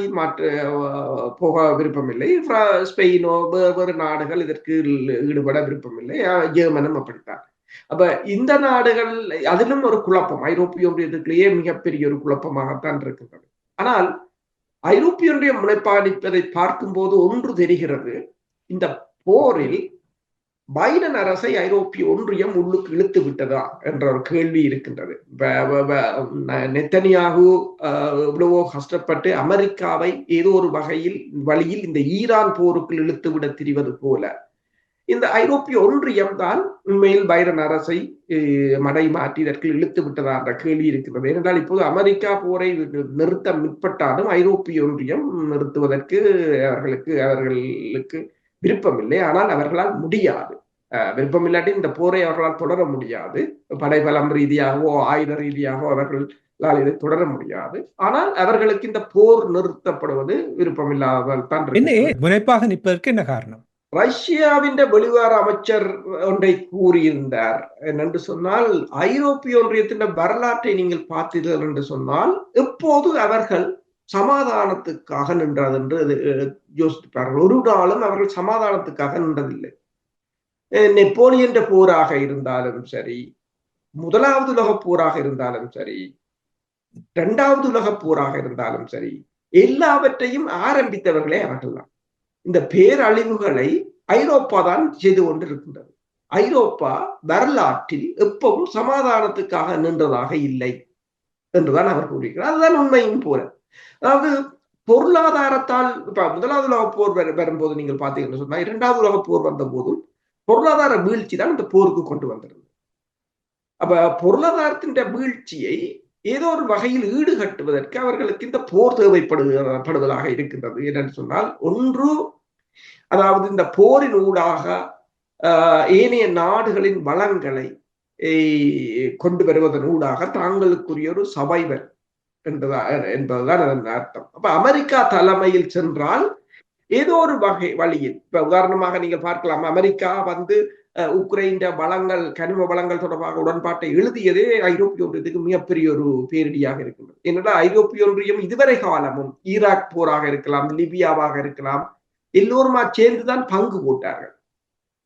போக விருப்பமில்லை, ஸ்பெயினோ வேறு நாடுகள் இதற்கு ஈடுபட விருப்பமில்லை, ஜெர்மனும் அப்படித்தான். அப்ப இந்த நாடுகள், அதிலும் ஒரு குழப்பம், ஐரோப்பிய ஒன்றியத்திலேயே மிகப்பெரிய ஒரு குழப்பமாகத்தான் இருக்கின்றது. ஆனால் ஐரோப்பிய ஒன்றியம் முனைப்பாடிப்பதை பார்க்கும்போது ஒன்று தெரிகிறது, இந்த போரில் பைடன் அரசை ஐரோப்பிய ஒன்றியம் உள்ளுக்கு இழுத்து விட்டதா என்ற ஒரு கேள்வி இருக்கின்றது. நெத்தனியாகு எவ்வளவோ கஷ்டப்பட்டு அமெரிக்காவை ஏதோ ஒரு வழியில் இந்த ஈரான் போருக்குள் இழுத்து விட திரிவது போல இந்த ஐரோப்பிய ஒன்றியம் தான் உண்மையில் பைடன் அரசை மடை மாற்றி இதற்கு இழுத்து விட்டதா என்ற கேள்வி இருக்கிறது. ஏனென்றால் இப்போது அமெரிக்கா போரை நிறுத்த முற்பட்டாலும் ஐரோப்பிய ஒன்றியம் நிறுத்துவதற்கு அவர்களுக்கு விருப்பம் இல்லை. ஆனால் அவர்களால் முடியாது. விருப்பம் இல்லாட்டி இந்த போரை அவர்களால் தொடர முடியாது. படைபலம் ரீதியாகவோ ஆயுத ரீதியாகவோ அவர்களால் இதை தொடர முடியாது. ஆனால் அவர்களுக்கு இந்த போர் நிறுத்தப்படுவது விருப்பம் இல்லாததால் தான் முனைப்பாக நிற்பதற்கு என்ன காரணம்? ரஷ்யாவின் வெளிவார அமைச்சர் ஒன்றை கூறியிருந்தார். என்று சொன்னால் ஐரோப்பிய ஒன்றியத்தின் வரலாற்றை நீங்கள் பார்த்தீர்கள் என்று சொன்னால் எப்போது அவர்கள் சமாதானத்துக்காக நின்றது என்று யோசிப்பார்கள். ஒரு நாளும் அவர்கள் சமாதானத்துக்காக நின்றதில்லை. நெப்போலியன் போராக இருந்தாலும் சரி, முதலாவது உலகப் போராக இருந்தாலும் சரி, இரண்டாவது உலகப் போராக இருந்தாலும் சரி, எல்லாவற்றையும் ஆரம்பித்தவர்களே அவர்கள் தான். இந்த பேரழிவுகளை ஐரோப்பா தான் செய்து கொண்டிருக்கின்றது. ஐரோப்பா வரலாற்றில் எப்பவும் சமாதானத்துக்காக நின்றதாக இல்லை என்றுதான் அவர் கூறுகிறார். அதுதான் உண்மையும் போல. அதாவது பொருளாதாரத்தால் இப்ப முதலாவது உலக போர் வரும்போது நீங்கள் பார்த்தீங்கன்னு சொன்னா, இரண்டாவது உலக போர் வந்த போதும் பொருளாதார வீழ்ச்சி தான் இந்த போருக்கு கொண்டு வந்திருந்தது. அப்ப பொருளாதாரத்தின் வீழ்ச்சியை ஏதோ ஒரு வகையில் ஈடுகட்டுவதற்கு அவர்களுக்கு இந்த போர் தேவைப்படுவதாக இருக்கின்றது. என்னன்னு சொன்னால், ஒன்று அதாவது இந்த போரின் ஊடாக ஏனைய நாடுகளின் வளங்களை கொண்டு வருவதன் ஊடாக தாங்களுக்குரிய ஒரு சபைவர் என்பதுதான் அதன் அர்த்தம். அப்ப அமெரிக்கா தலைமையில் சென்றால் ஏதோ ஒரு வழியில், இப்ப உதாரணமாக நீங்கள் பார்க்கலாம், அமெரிக்கா உக்ரைன் வளங்கள், கனிம வளங்கள் தொடர்பாக உடன்பாட்டை எழுதியதே ஐரோப்பிய ஒன்றியத்துக்கு மிகப்பெரிய ஒரு பேரிடியாக இருக்கின்றது. என்னடா ஐரோப்பிய ஒன்றியம் இதுவரை காலமும் ஈராக் போராக இருக்கலாம், லிபியாவாக இருக்கலாம், எல்லோருமா சேர்ந்துதான் பங்கு போட்டார்கள்.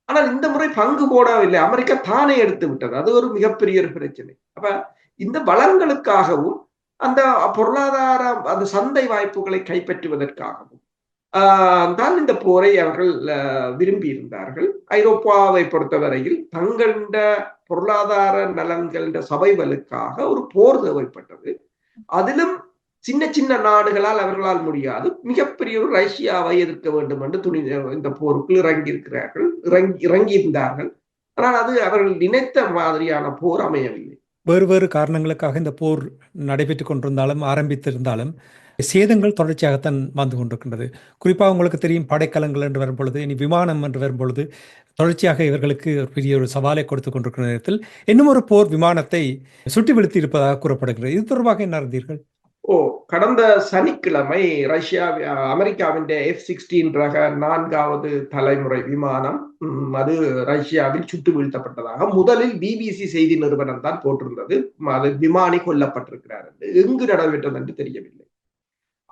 ஆனால் இந்த முறை பங்கு போடவில்லை, அமெரிக்கா தானே எடுத்து விட்டது. அது ஒரு மிகப்பெரிய ஒரு பிரச்சனை. அப்ப இந்த வளங்களுக்காகவும் அந்த பொருளாதார அந்த சந்தை வாய்ப்புகளை கைப்பற்றுவதற்காகவும் தான் இந்த போரை அவர்கள் விரும்பி இருந்தார்கள். ஐரோப்பாவை பொறுத்தவரையில் தங்கள பொருளாதார நலன்கள் சபைகளுக்காக ஒரு போர் தேவைப்பட்டது. அதிலும் சின்ன சின்ன நாடுகளால் அவர்களால் முடியாது, மிகப்பெரிய ஒரு ரஷ்யாவை எதிர்க்க வேண்டும் என்று இந்த போருக்குள் இறங்கியிருந்தார்கள். ஆனால் அது அவர்கள் நினைத்த மாதிரியான போர் அமையவில்லை. வேறு வேறு காரணங்களுக்காக இந்த போர் நடைபெற்றுக் கொண்டிருந்தாலும் ஆரம்பித்திருந்தாலும் சேதங்கள் தொடர்ச்சியாகத்தான் வந்து கொண்டிருக்கின்றது. குறிப்பாக உங்களுக்கு தெரியும், படைக்கலங்கள் என்று வரும்பொழுது, இனி விமானம் என்று வரும்பொழுது தொடர்ச்சியாக இவர்களுக்கு பெரிய ஒரு சவாலை கொடுத்துக் கொண்டிருக்கிற நேரத்தில் இன்னும் ஒரு போர் விமானத்தை சுட்டி வீழ்த்தி இருப்பதாக கூறப்படுகிறது. இது தொடர்பாக என்ன அறிந்தீர்கள்? கடந்த சனிக்கிழமை அமெரிக்காவின் F-16 ரக 4வது தலைமுறை விமானம் அது ரஷ்யாவில் சுட்டு வீழ்த்தப்பட்டதாக முதலில் BBC செய்தி நிறுவனம் தான் போட்டிருந்தது. அது விமானி கொல்லப்பட்டிருக்கிறார் என்று. எங்கு நடைபெற்றது என்று தெரியவில்லை.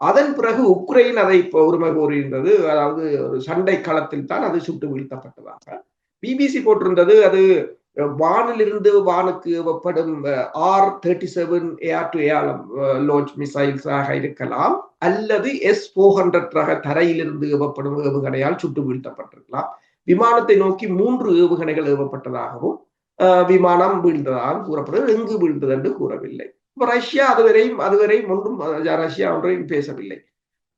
அதன் பிறகு உக்ரைன் அதை உரிமை கோரியிருந்தது. அதாவது ஒரு சண்டை களத்தில் தான் அது சுட்டு வீழ்த்தப்பட்டதாக BBC போட்டிருந்தது. அது வானிலிருந்து வானுக்கு ஏவப்படும் R-37 air to air launch மிசைல்ஸாக இருக்கலாம், அல்லது S-400 ரக தரையிலிருந்து ஏவப்படும் ஏவுகணையால் சுட்டு வீழ்த்தப்பட்டிருக்கலாம். விமானத்தை நோக்கி 3 ஏவுகணைகள் ஏவப்பட்டதாகவும் விமானம் வீழ்ந்ததாக கூறப்படுகிறது. எங்கு வீழ்ந்தது என்று கூறவில்லை. ரஷ்யா அதுவரையும் ஒன்றும் ரஷ்யா ஒன்றையும் பேசவில்லை.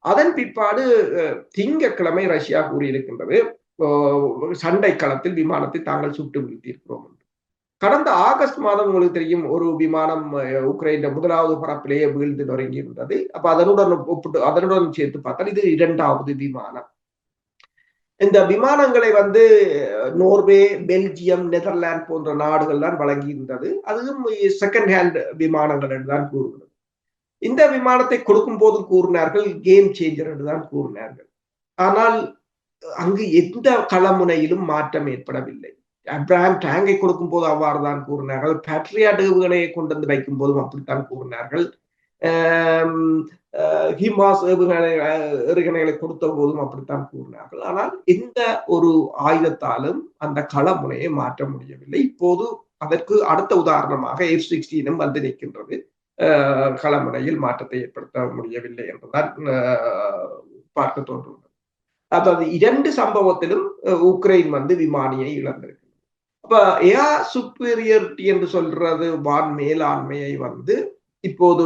அதன் பிற்பாடு திங்கட்கிழமை ரஷ்யா கூறியிருக்கின்றது, சண்டை களத்தில் விமானத்தை தாங்கள் சுட்டு வீழ்த்தியிருக்கிறோம் என்று. கடந்த ஆகஸ்ட் மாதம் உங்களுக்கு தெரியும், ஒரு விமானம் உக்ரைன் முதலாவது பரப்பிலேயே வீழ்ந்து நொறுங்கி இருந்தது. அப்ப அதனுடன் சேர்த்து பார்த்தால் இது 2வது விமானம். இந்த விமானங்களை நோர்வே, பெல்ஜியம், நெதர்லாந்து போன்ற நாடுகள் தான் வழங்கி இருந்தது. அதுவும் செகண்ட் ஹேண்ட் விமானங்கள் என்றுதான் கூறுகிறது. இந்த விமானத்தை கொடுக்கும் போது கூறினார்கள் கேம் சேஞ்சர் என்றுதான் கூறினார்கள். ஆனால் அங்கு எந்த களமுனையிலும் மாற்றம் ஏற்படவில்லை. அப்ரஹாம் டேங்கை கொடுக்கும் போது அவ்வாறு தான் கூறினார்கள். பேட்ரியாட் ஏவுகணையை கொண்டு வந்து வைக்கும் போதும் அப்படித்தான் கூறினார்கள். ஹிமாஸ் ஏவுகணைகளை கொடுத்த போதும் அப்படித்தான் கூறினார்கள். ஆனால் எந்த ஒரு ஆயுதத்தாலும் அந்த களமுனையை மாற்ற முடியவில்லை. இப்போது அதற்கு அடுத்த உதாரணமாக F-16 வந்து நிற்கின்றது. களமுனையில் மாற்றத்தை ஏற்படுத்த முடியவில்லை என்றுதான் பார்க்க தோன்றுகிறது. அதாவது 2 சம்பவத்திலும் உக்ரைன் வந்து விமானியை இழந்திருக்கு. அப்ப ஏர் சுப்பீரியரிட்டி என்று சொல்றது வான் மேலாண்மையை வந்து இப்போது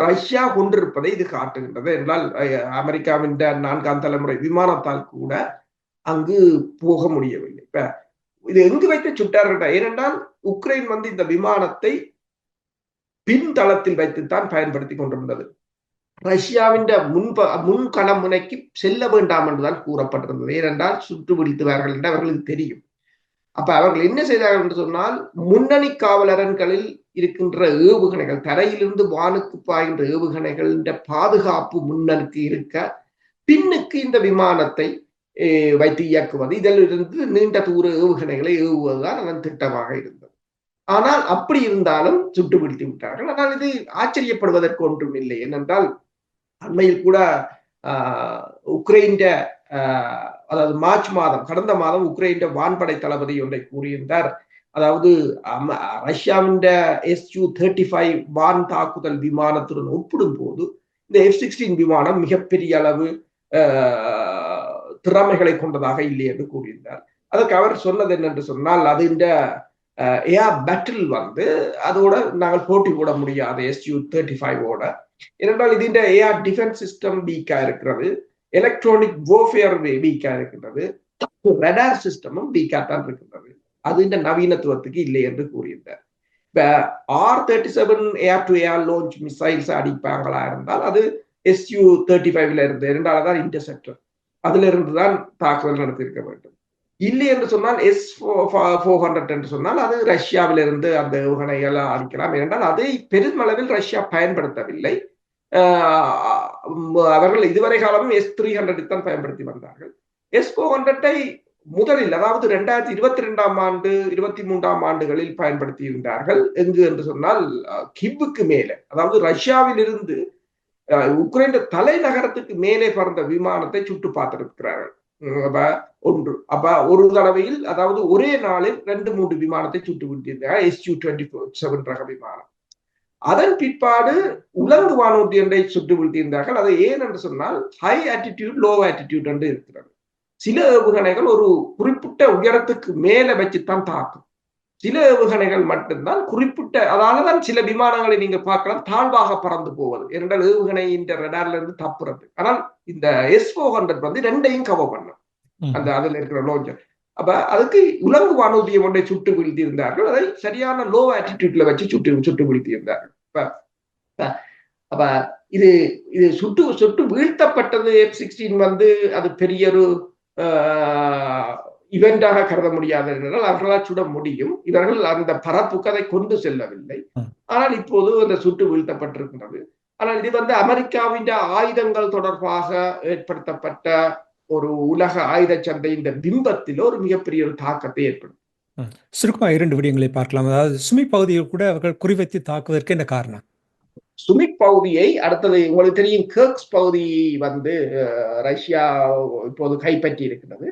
ரஷ்யா கொண்டிருப்பதை இது காட்டுகின்றது. என்றால் அமெரிக்காவின் 4ஆம் தலைமுறை விமானத்தால் கூட அங்கு போக முடியவில்லை. இப்ப இது எங்கு வைத்து சுட்டார்கள்? ஏனென்றால் உக்ரைன் வந்து இந்த விமானத்தை பின்தளத்தில் வைத்துத்தான் பயன்படுத்தி கொண்டிருந்தது. ரஷ்யாவின் முன்களம் முனைக்கு செல்ல வேண்டாம் என்றுதான் கூறப்பட்டிருந்தது. ஏனென்றால் சுட்டு பிடித்துவார்கள் என்று அவர்களுக்கு தெரியும். அப்ப அவர்கள் என்ன செய்தார்கள் என்று சொன்னால், முன்னணி காவலரன்களில் இருக்கின்ற ஏவுகணைகள், தரையிலிருந்து வானுக்கு பாய்கின்ற ஏவுகணைகள் பாதுகாப்பு முன்னனுக்கு இருக்க, பின்னுக்கு இந்த விமானத்தை வைத்து இயக்குவது, இதிலிருந்து நீண்ட தூர ஏவுகணைகளை ஏவுவதுதான் அதன் திட்டமாக இருந்தது. ஆனால் அப்படி இருந்தாலும் சுட்டு பிடித்து விட்டார்கள். ஆனால் இது ஆச்சரியப்படுவதற்கு ஒன்றும் இல்லை. ஏனென்றால் அண்மையில் கூட உக்ரைன் அதாவது மார்ச் மாதம், கடந்த மாதம் உக்ரைன் வான்படை தளபதி ஒன்றை கூறியிருந்தார். அதாவது ரஷ்யாவின் Su-35 வான் தாக்குதல் விமானத்துடன் ஒப்பிடும் போது இந்த F-16 விமானம் மிகப்பெரிய அளவு திறமைகளை கொண்டதாக இல்லை என்று கூறியிருந்தார். அதற்கு அவர் சொன்னது என்னென்று சொன்னால், அது இந்த ஏர் பேட்டில் வந்து அதோட நாங்கள் போட்டி போட முடியாது Su-35ஓட. ஏனென்றால் இது இந்த ஏர் டிஃபென்ஸ் சிஸ்டம் வீக்கா இருக்கிறது, எலக்ட்ரானிக் வார்ஃபேர் வீக்கா இருக்கின்றது, ரடார் சிஸ்டமும் வீக்கா தான் இருக்கின்றது. அது இந்த நவீனத்துவத்துக்கு இல்லை என்று கூறியிருந்தார். இப்ப R-37 air to air launch missiles அடிப்பாங்களா இருந்தால் அது Su-35ல இருந்து, இரண்டாவதான் இன்டர்செப்டர், அதுல இருந்துதான் தாக்குதல் நடத்தியிருக்க வேண்டும். இல்லை என்று சொன்னால் S-400 என்று சொன்னால் அது ரஷ்யாவிலிருந்து அந்த ஏவுகணைகளை அடிக்கலாம். ஏனென்றால் அதை பெருமளவில் ரஷ்யா பயன்படுத்தவில்லை. அவர்கள் இதுவரை காலமும் S-300 தான் பயன்படுத்தி வந்தார்கள். S-400 முதலில், அதாவது 2022ஆம் ஆண்டு 23ஆம் ஆண்டுகளில் பயன்படுத்தி இருந்தார்கள். எங்கு என்று சொன்னால் கிவ்வுக்கு மேலே, அதாவது ரஷ்யாவில் இருந்து உக்ரைன் தலைநகரத்துக்கு மேலே பறந்த விமானத்தை சுட்டு பார்த்திருக்கிறார்கள். ஒன்று அப்ப ஒரு தடவையில், அதாவது ஒரே நாளில் 2-3 விமானத்தை சுட்டு விட்டிருந்தார்கள், Su-27 ரக விமானம். அதன் பிற்பாடு உலங்கு வானூர்தி ஒன்றை சுட்டு வீழ்த்தியிருந்தார்கள். அது ஏன் என்று சொன்னால் ஹை ஆட்டிடியூட் லோ ஆட்டிடியூட் என்று இருக்கிறது. சில ஏவுகணைகள் ஒரு குறிப்பிட்ட உயரத்துக்கு மேல வச்சுத்தான் தாக்கும். சில ஏவுகணைகள் மட்டும்தான் குறிப்பிட்ட, அதனாலதான் சில விமானங்களை நீங்க பார்க்கலாம் தாழ்வாக பறந்து போவது, இரண்டால் ஏவுகணையின் ரடார்ல இருந்து தப்புறது. ஆனால் இந்த S-400 வந்து ரெண்டையும் கவர் பண்ணும், அந்த அதுல இருக்கிற லான்ச்சர். அப்ப அதுக்கு உலங்கு வானூர்தியம் ஒன்றை சுட்டு வீழ்த்தி இருந்தார்கள். அதை சரியான லோ ஆட்டிடியூட்ல வச்சு சுட்டு வீழ்த்தி இருந்தார்கள். அப்ப இது இது சுட்டு வீழ்த்தப்பட்டது F-16 வந்து அது பெரிய ஒரு இவெண்டாக கருத முடியாது என்றால் அவர்களால் சுட முடியும். இவர்கள் அந்த பரப்புக்கு அதை கொண்டு செல்லவில்லை. ஆனால் இப்போது அந்த சுட்டு வீழ்த்தப்பட்டிருக்கிறது. ஆனால் இது வந்து அமெரிக்காவின் ஆயுதங்கள் தொடர்பாக ஏற்படுத்தப்பட்ட ஒரு உலக ஆயுத சந்தையின் பிம்பத்தில் ஒரு மிகப்பெரிய ஒரு தாக்கத்தை ஏற்படும். சுருக்கமா 2 விடயங்களை பார்க்கலாம். அதாவது சுமி பகுதியில் கூட அவர்கள் குறிவைத்து தாக்குவதற்கு என்ன காரணம்? சுமிக் பகுதியை, அடுத்தது உங்களுக்கு தெரியும் கர்க்ஸ் பகுதி வந்து ரஷ்யா இப்போது கைப்பற்றி இருக்கிறது.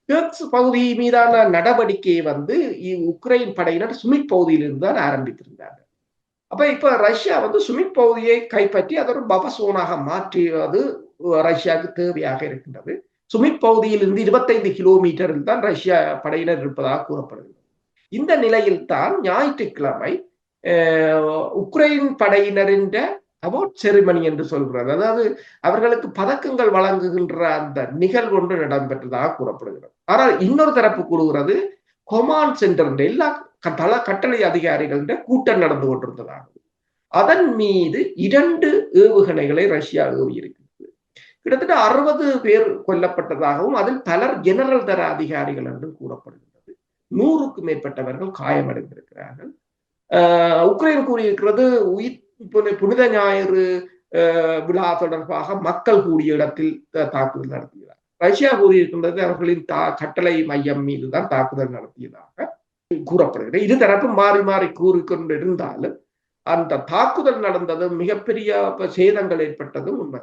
கர்க்ஸ் பகுதி மீதான நடவடிக்கையை வந்து உக்ரைன் படையினர் சுமிக் பகுதியிலிருந்து தான் ஆரம்பித்திருந்தார்கள். அப்ப இப்ப ரஷ்யா வந்து சுமிக் பகுதியை கைப்பற்றி அதை ஒரு பஃபர் சோனாக மாற்றியது ரஷ்யாவுக்கு தேவையாக இருக்கின்றது. சுமிக் பகுதியிலிருந்து 25 கிலோமீட்டரில் தான் ரஷ்யா படையினர் இருப்பதாக கூறப்படுகிறது. இந்த நிலையில் தான் ஞாயிற்றுக்கிழமை உக்ரைன் படையினரின் அவார்ட் செரிமனி என்று சொல்கிறது, அதாவது அவர்களுக்கு பதக்கங்கள் வழங்குகின்ற அந்த நிகழ்வு ஒன்று இடம்பெற்றதாக கூறப்படுகிறது. ஆனால் இன்னொரு தரப்பு கூறுகிறது கொமாண்ட் சென்டர் எல்லா கட்டளை அதிகாரிகளிட கூட்டம் நடந்து கொண்டிருந்ததாகும். அதன் மீது 2 ஏவுகணைகளை ரஷ்யா ஏவி இருக்கிறது. கிட்டத்தட்ட 60 பேர் கொல்லப்பட்டதாகவும் அதில் பலர் ஜெனரல் தர அதிகாரிகள் என்றும் கூறப்படுகிறது. 100க்கும் மேற்பட்டவர்கள் காயமடைந்திருக்கிறார்கள். உக்ரைன் கூறியிருக்கிறது புனித ஞாயிறு விழா தொடர்பாக மக்கள் கூடிய இடத்தில் தாக்குதல் நடத்தியதாக. ரஷ்யா கூறியிருக்கின்றது அவர்களின் கட்டளை மையம் மீதுதான் தாக்குதல் நடத்தியதாக கூறப்படுகிறது. இரு தரப்பும் மாறி மாறி கூறிக்கொண்டிருந்தாலும் அந்த தாக்குதல் நடந்தது மிகப்பெரிய சேதங்கள் ஏற்பட்டதும் உண்மை.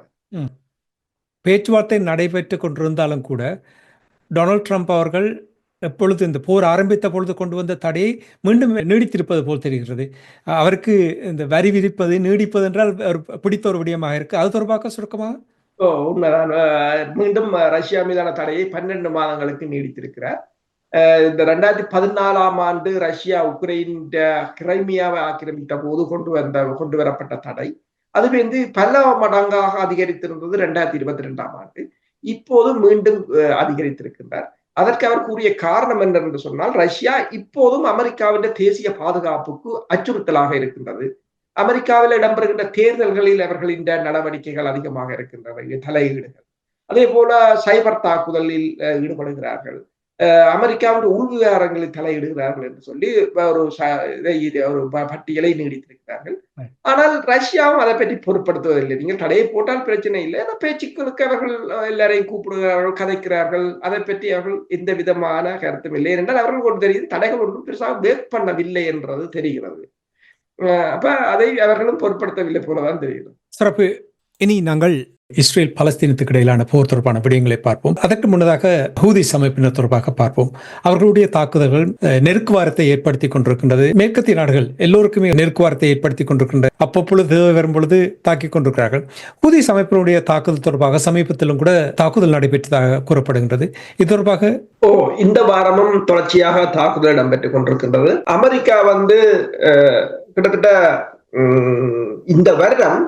பேச்சுவார்த்தை நடைபெற்றுக் கொண்டிருந்தாலும் கூட டொனால்ட் ட்ரம்ப் அவர்கள் எப்பொழுது இந்த போர் ஆரம்பித்த பொழுது கொண்டு வந்த தடையை மீண்டும் நீடித்திருப்பது போல் தெரிகிறது. அவருக்கு இந்த வரி விதிப்பது நீடிப்பது என்றால் பிடித்த ஒரு விடயமாக இருக்கு. அது தொடர்பாக சுருக்கமாக உண்மைதான். மீண்டும் ரஷ்யா மீதான தடையை 12 மாதங்களுக்கு நீடித்திருக்கிறார். இந்த 2014ஆம் ஆண்டு ரஷ்யா உக்ரைன் கிரைமியாவை ஆக்கிரமித்த போது கொண்டு வரப்பட்ட தடை அது பல மடங்காக அதிகரித்திருந்தது 2022ஆம் ஆண்டு. இப்போது மீண்டும் அதிகரித்திருக்கின்றார். அதற்கு அவர் கூறிய காரணம் என்னென்று சொன்னால், ரஷ்யா இப்போதும் அமெரிக்காவின் தேசிய பாதுகாப்புக்கு அச்சுறுத்தலாக இருக்கின்றது. அமெரிக்காவில் இடம்பெறுகின்ற தேர்தல்களில் அவர்களின் நடவடிக்கைகள் அதிகமாக இருக்கின்றன, தலையீடுகள். அதே போல சைபர் தாக்குதலில் ஈடுபடுகிறார்கள், அமெரிக்காவின் உள் விவகாரங்களில் தலையிடுகிறார்கள் என்று சொல்லி ஒரு பட்டியலை நீடித்திருக்கிறார்கள். ஆனால் ரஷ்யாவும் அதை பற்றி பொருட்படுத்துவதில்லை. நீங்கள் தடையை போட்டால் பிரச்சனை இல்லை, பேச்சுக்களுக்கு அவர்கள் எல்லாரையும் கூப்பிடுகிறார்கள், கதைக்கிறார்கள். அதை பற்றி அவர்கள் எந்த விதமான கருத்தும் இல்லை. என்றால் அவர்கள் கொண்டு தெரியுது தடைகள் ஒன்றும் பெருசாக வேக் பண்ணவில்லை என்றது தெரிகிறது. அப்ப அதை அவர்களும் பொருட்படுத்தவில்லை போலதான் தெரிகிறது. சிறப்பு. இனி நாங்கள் இஸ்ரேல் பலஸ்தீனத்துக்கு இடையிலான போர் தொடர்பான விடயங்களை பார்ப்போம். அதற்கு முன்னதாக ஹூதிஸ் அமைப்பினர் தொடர்பாக பார்ப்போம். அவர்களுடைய தாக்குதல்கள் நெருக்குவாரத்தை ஏற்படுத்தி கொண்டிருக்கின்றது. மேற்கத்திய நாடுகள் எல்லோருக்குமே நெருக்குவாரத்தை ஏற்படுத்தி கொண்டிருக்கின்ற அப்பொழுது தேவை வரும் பொழுது தாக்கிக் கொண்டிருக்கிறார்கள். ஹூதிஸ் அமைப்பினுடைய தாக்குதல் தொடர்பாக சமீபத்திலும் கூட தாக்குதல் நடைபெற்றதாக கூறப்படுகின்றது. இது தொடர்பாக இந்த வாரமும் தொடர்ச்சியாக தாக்குதல் இடம்பெற்றுக் கொண்டிருக்கின்றது. அமெரிக்கா கிட்டத்தட்ட இந்த வருடம்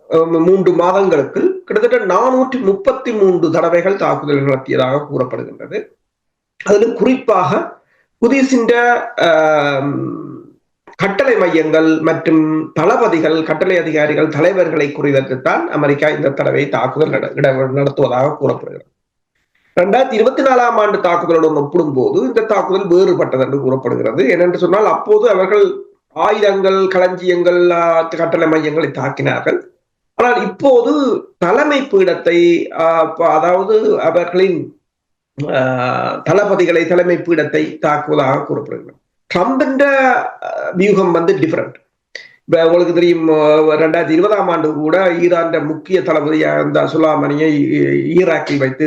3 மாதங்களுக்கு கிட்டத்தட்ட 433 தடவைகள் தாக்குதல் நடத்தியதாக கூறப்படுகின்றது. அதிலும் குறிப்பாக ஹூதிஸின் கட்டளை மையங்கள் மற்றும் தளபதிகள், கட்டளை அதிகாரிகள், தலைவர்களை குறிவைத்துத்தான் அமெரிக்கா இந்த தடவை தாக்குதல் நடத்துவதாக கூறப்படுகிறது. 2024ஆம் ஆண்டு தாக்குதலுடன் ஒப்பிடும் போது இந்த தாக்குதல் வேறுபட்டது என்று கூறப்படுகிறது. ஏனென்று சொன்னால், அப்போது அவர்கள் ஆயுதங்கள், களஞ்சியங்கள், கட்டளை மையங்களை தாக்கினார்கள். ஆனால் இப்போது தலைமை பீடத்தை, அதாவது அவர்களின் தளபதிகளை, தலைமை பீடத்தை தாக்குவதாக கூறப்படுகிறது. ட்ரம்பின் வியூகம் டிஃபரண்ட். உங்களுக்கு தெரியும், 2020ஆம் ஆண்டு கூட ஈரான் முக்கிய தளபதியாக இருந்த சுலைமானியை ஈராக்கில் வைத்து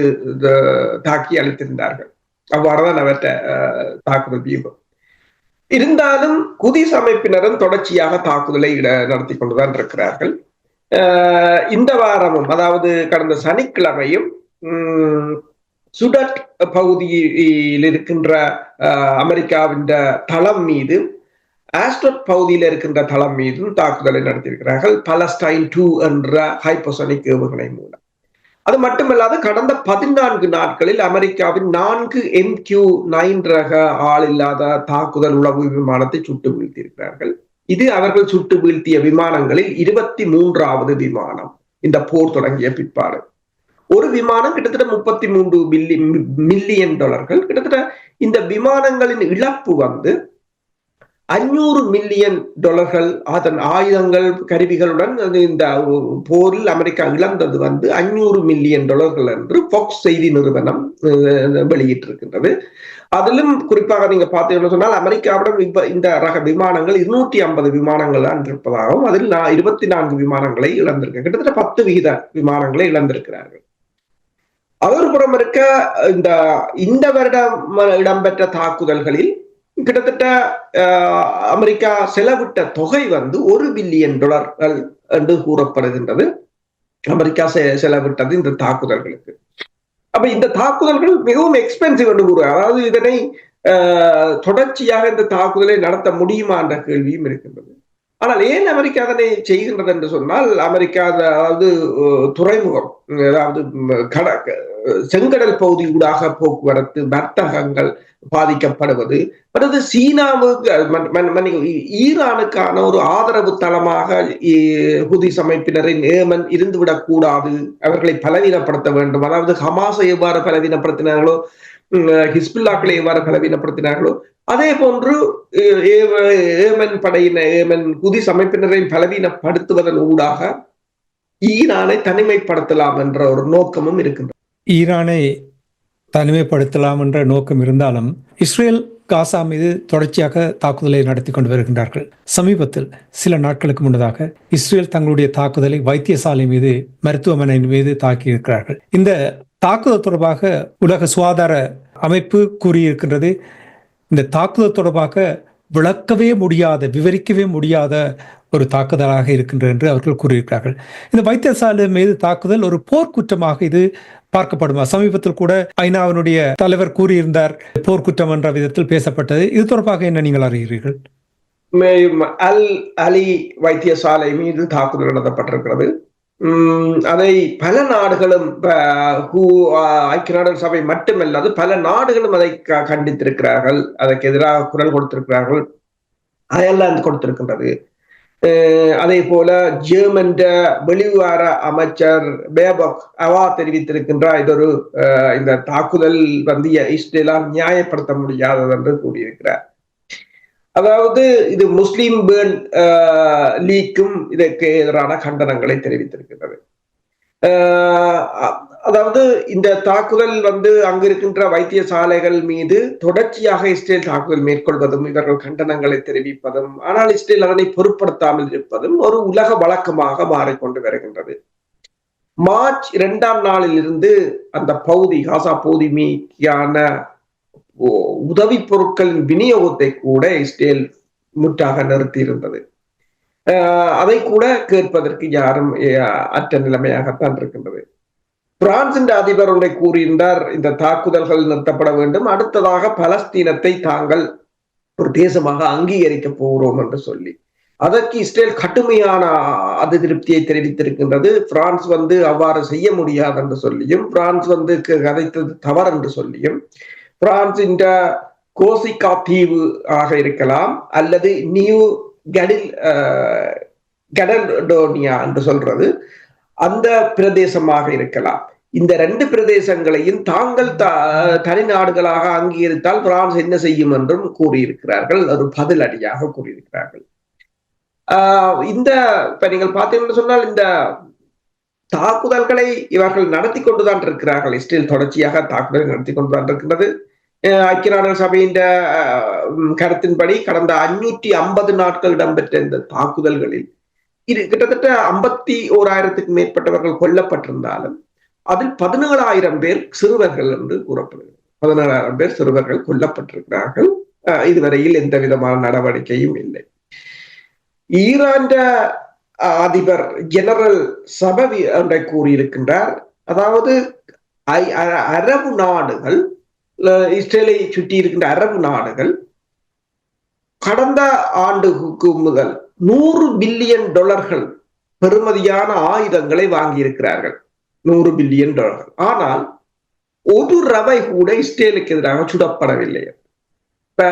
தாக்கி அளித்திருந்தார்கள். அவ்வாறுதான் அவற்றை தாக்குதல் வியூகம். இருந்தாலும் ஹூதிஸ் அமைப்பினரும் தொடர்ச்சியாக தாக்குதலை நடத்தி கொண்டுதான் இருக்கிறார்கள். இந்த வாரமும், அதாவது கடந்த சனிக்கிழமையும் சுடட் பகுதியில் இருக்கின்ற அமெரிக்காவின் தளம் மீது, ஆஸ்ட்ரோட் பகுதியில் இருக்கின்ற தளம் மீதும் தாக்குதலை நடத்தியிருக்கிறார்கள், பலஸ்டைன் 2 என்ற ஹைப்பர்சோனிக் ஏவுகணை மூலம். அது மட்டுமல்லாது கடந்த 14 நாட்களில் அமெரிக்காவின் 4 MQ-9 ரக ஆளில்லாத தாக்குதல் உளவு விமானத்தை சுட்டு வீழ்த்தியிருக்கிறார்கள். இது அவர்கள் சுட்டு வீழ்த்திய விமானங்களில் 23வது விமானம் இந்த போர் தொடங்கிய பிற்பாடு. ஒரு விமானம் கிட்டத்தட்ட $33 மில்லியன். கிட்டத்தட்ட இந்த விமானங்களின் இழப்பு $500 மில்லியன். அதன் ஆயுதங்கள், கருவிகளுடன் இந்த போரில் அமெரிக்கா இழந்தது $500 மில்லியன் என்று ஃபாக்ஸ் செய்தி நிறுவனம் வெளியிட்டிருக்கின்றது. அதிலும் குறிப்பாக நீங்க பார்த்தீங்கன்னு சொன்னால், அமெரிக்காவுடன் இந்த ரக விமானங்கள் 250 விமானங்கள் தான் இருப்பதாகவும், அதில் 24 விமானங்களை இழந்திருக்க, கிட்டத்தட்ட 10% விமானங்களை இழந்திருக்கிறார்கள். அதொரு புறம் இருக்க, இந்த வருடம் இடம்பெற்ற தாக்குதல்களில் கிட்டத்தட்ட அமெரிக்கா செலவிட்ட தொகை $1 பில்லியன் என்று கூறப்படுகின்றது. அமெரிக்கா செலவிட்டது இந்த தாக்குதல்களுக்கு. அப்ப இந்த தாக்குதல்கள் மிகவும் எக்ஸ்பென்சிவ் என்று கூறுவார். அதாவது இதனை தொடர்ச்சியாக இந்த தாக்குதலை நடத்த முடியுமா என்ற கேள்வியும் இருக்கின்றது. ஆனால் ஏன் அமெரிக்கா அதனை செய்கின்றது என்று சொன்னால், அமெரிக்கா அதாவது துறைமுகம், அதாவது செங்கடல் பகுதி ஊடாக போக்குவரத்து, வர்த்தகங்கள் பாதிக்கப்படுவது, அடுத்து சீனாவுக்கு, ஈரானுக்கான ஒரு ஆதரவு தளமாக ஹூதிஸ் அமைப்பினரின் ஏமன் இருந்துவிடக் கூடாது, அவர்களை பலவீனப்படுத்த வேண்டும். அதாவது ஹமாஸை எவ்வாறு பலவீனப்படுத்தினார்களோ, ஹிஸ்புல்லாக்களை எவ்வாறு பலவீனப்படுத்தினார்களோ, அதே போன்று ஏமன் ஹூதிஸ் அமைப்பினரை பலவீனப்படுத்துவதன் ஊடாக ஈரானை தனிமைப்படுத்தலாம் என்ற ஒரு நோக்கமும் இருக்கின்றது. ஈரானை தனிமைப்படுத்தலாம் என்ற நோக்கம் இருந்தாலும் இஸ்ரேல் காசா மீது தொடர்ச்சியாக தாக்குதலை நடத்தி கொண்டு வருகின்றார்கள். சமீபத்தில் சில நாட்களுக்கு முன்னதாக இஸ்ரேல் தங்களுடைய தாக்குதலை வைத்தியசாலை மீது, மருத்துவமனை மீது தாக்கி இருக்கிறார்கள். இந்த தாக்குதல் தொடர்பாக உலக சுகாதார அமைப்பு கூறியிருக்கின்றது, இந்த தாக்குதல் தொடர்பாக விளக்கவே முடியாத, விவரிக்கவே முடியாத ஒரு தாக்குதலாக இருக்கின்றது என்று அவர்கள் கூறியிருக்கிறார்கள். இந்த வைத்தியசாலை மீது தாக்குதல் ஒரு போர்க்குற்றமாக இது பார்க்கப்படுமா? சமீபத்தில் கூட ஐநாவினுடைய தலைவர் கூறியிருந்தார், போர்க்குற்றம் என்ற விதத்தில் பேசப்பட்டது. இது தொடர்பாக என்ன நீங்கள் அறிகிறீர்கள்? அல் அலி வைத்தியசாலை மீது தாக்குதல் நடத்தப்பட்டிருக்கிறது. அதை பல நாடுகளும் ஐக்கிய நாடுகள் சபை மட்டுமல்லாது பல நாடுகளும் அதை கண்டித்திருக்கிறார்கள், அதற்கு எதிராக குரல் கொடுத்திருக்கிறார்கள். அயர்லாந்து கொடுத்திருக்கின்றது. அதே போல ஜெர்மன் வெளிவார அமைச்சர் பேபக் அவா தெரிவித்திருக்கின்றார், இந்த தாக்குதல் வந்து இஸ்ரேலால் நியாயப்படுத்த முடியாதது என்று கூறியிருக்கிறார். அதாவது இது முஸ்லிம் வேர்ல்ட் லீக்கும் இதற்கு எதிரான கண்டனங்களை தெரிவித்திருக்கிறது. அதாவது இந்த தாக்குதல் வந்து அங்கு இருக்கின்ற வைத்தியசாலைகள் மீது தொடர்ச்சியாக இஸ்ரேல் தாக்குதல் மேற்கொள்வதும் இவர்கள் கண்டனங்களை தெரிவிப்பதும், ஆனால் இஸ்ரேல் அதனை பொருட்படுத்தாமல் இருப்பதும் ஒரு உலக வழக்கமாக மாறிக்கொண்டு வருகின்றது. மார்ச் 2ஆம் நாளில் இருந்து அந்த காசா பகுதி மீதான உதவி பொருட்களின் விநியோகத்தை கூட இஸ்ரேல் முற்றாக நிறுத்தி இருந்தது. அதை கூட கேட்பதற்கு யாரும் அற்ற நிலைமையாகத்தான் இருக்கின்றது. பிரான்சின் அதிபர் ஒன்றை கூறியிருந்தார், இந்த தாக்குதல்கள் நிறுத்தப்பட வேண்டும், அடுத்ததாக பலஸ்தீனத்தை தாங்கள் ஒரு தேசமாக அங்கீகரிக்க போகிறோம் என்று சொல்லி. அதற்கு இஸ்ரேல் கடுமையான அதிருப்தியை தெரிவித்திருக்கின்றது. பிரான்ஸ் வந்து அவ்வாறு செய்ய முடியாது என்று சொல்லியும், பிரான்ஸ் வந்து கதைத்தது தவறு என்று சொல்லியும், பிரான்ஸ் இந்த கோசிகா தீவு ஆக இருக்கலாம் அல்லது நியூ கடல்டோனியா என்று சொல்றது அந்த பிரதேசமாக இருக்கலாம். இந்த 2 பிரதேசங்களையும் தாங்கள் தனி நாடுகளாக அங்கீகரித்தால் பிரான்ஸ் என்ன செய்யும் என்றும் கூறியிருக்கிறார்கள், ஒரு பதிலடியாக கூறியிருக்கிறார்கள். இப்ப நீங்கள் பார்த்தீங்கன்னு சொன்னால் இந்த தாக்குதல்களை இவர்கள் நடத்தி கொண்டுதான் இருக்கிறார்கள். இஸ்ரேல் தொடர்ச்சியாக தாக்குதலை நடத்தி கொண்டுதான் இருக்கிறது. ஐக்கிய நாடுகள் சபையின் கருத்தின்படி கடந்த 550 நாட்கள் இடம்பெற்ற இந்த தாக்குதல்களில் கிட்டத்தட்ட 51,000க்கும் மேற்பட்டவர்கள் கொல்லப்பட்டிருந்தாலும் அதில் 17,000 பேர் சிறுவர்கள் என்று கூறப்படுகிறது. 17,000 பேர் சிறுவர்கள் கொல்லப்பட்டிருக்கிறார்கள். இதுவரையில் எந்த விதமான நடவடிக்கையும் இல்லை. ஈரான் அதிபர் ஜெனரல் சபவி ஒன்றை கூறியிருக்கின்றார், அதாவது அரபு நாடுகள், இஸ்ரேலை சுற்றி இருக்கின்ற அரபு நாடுகள் கடந்த ஆண்டுக்கு முதல் $100 பில்லியன் பெறுமதியான ஆயுதங்களை வாங்கியிருக்கிறார்கள். $100 பில்லியன். ஆனால் ஒரு ரவை கூட இஸ்ரேலுக்கு எதிராக சுடப்படவில்லை. இப்ப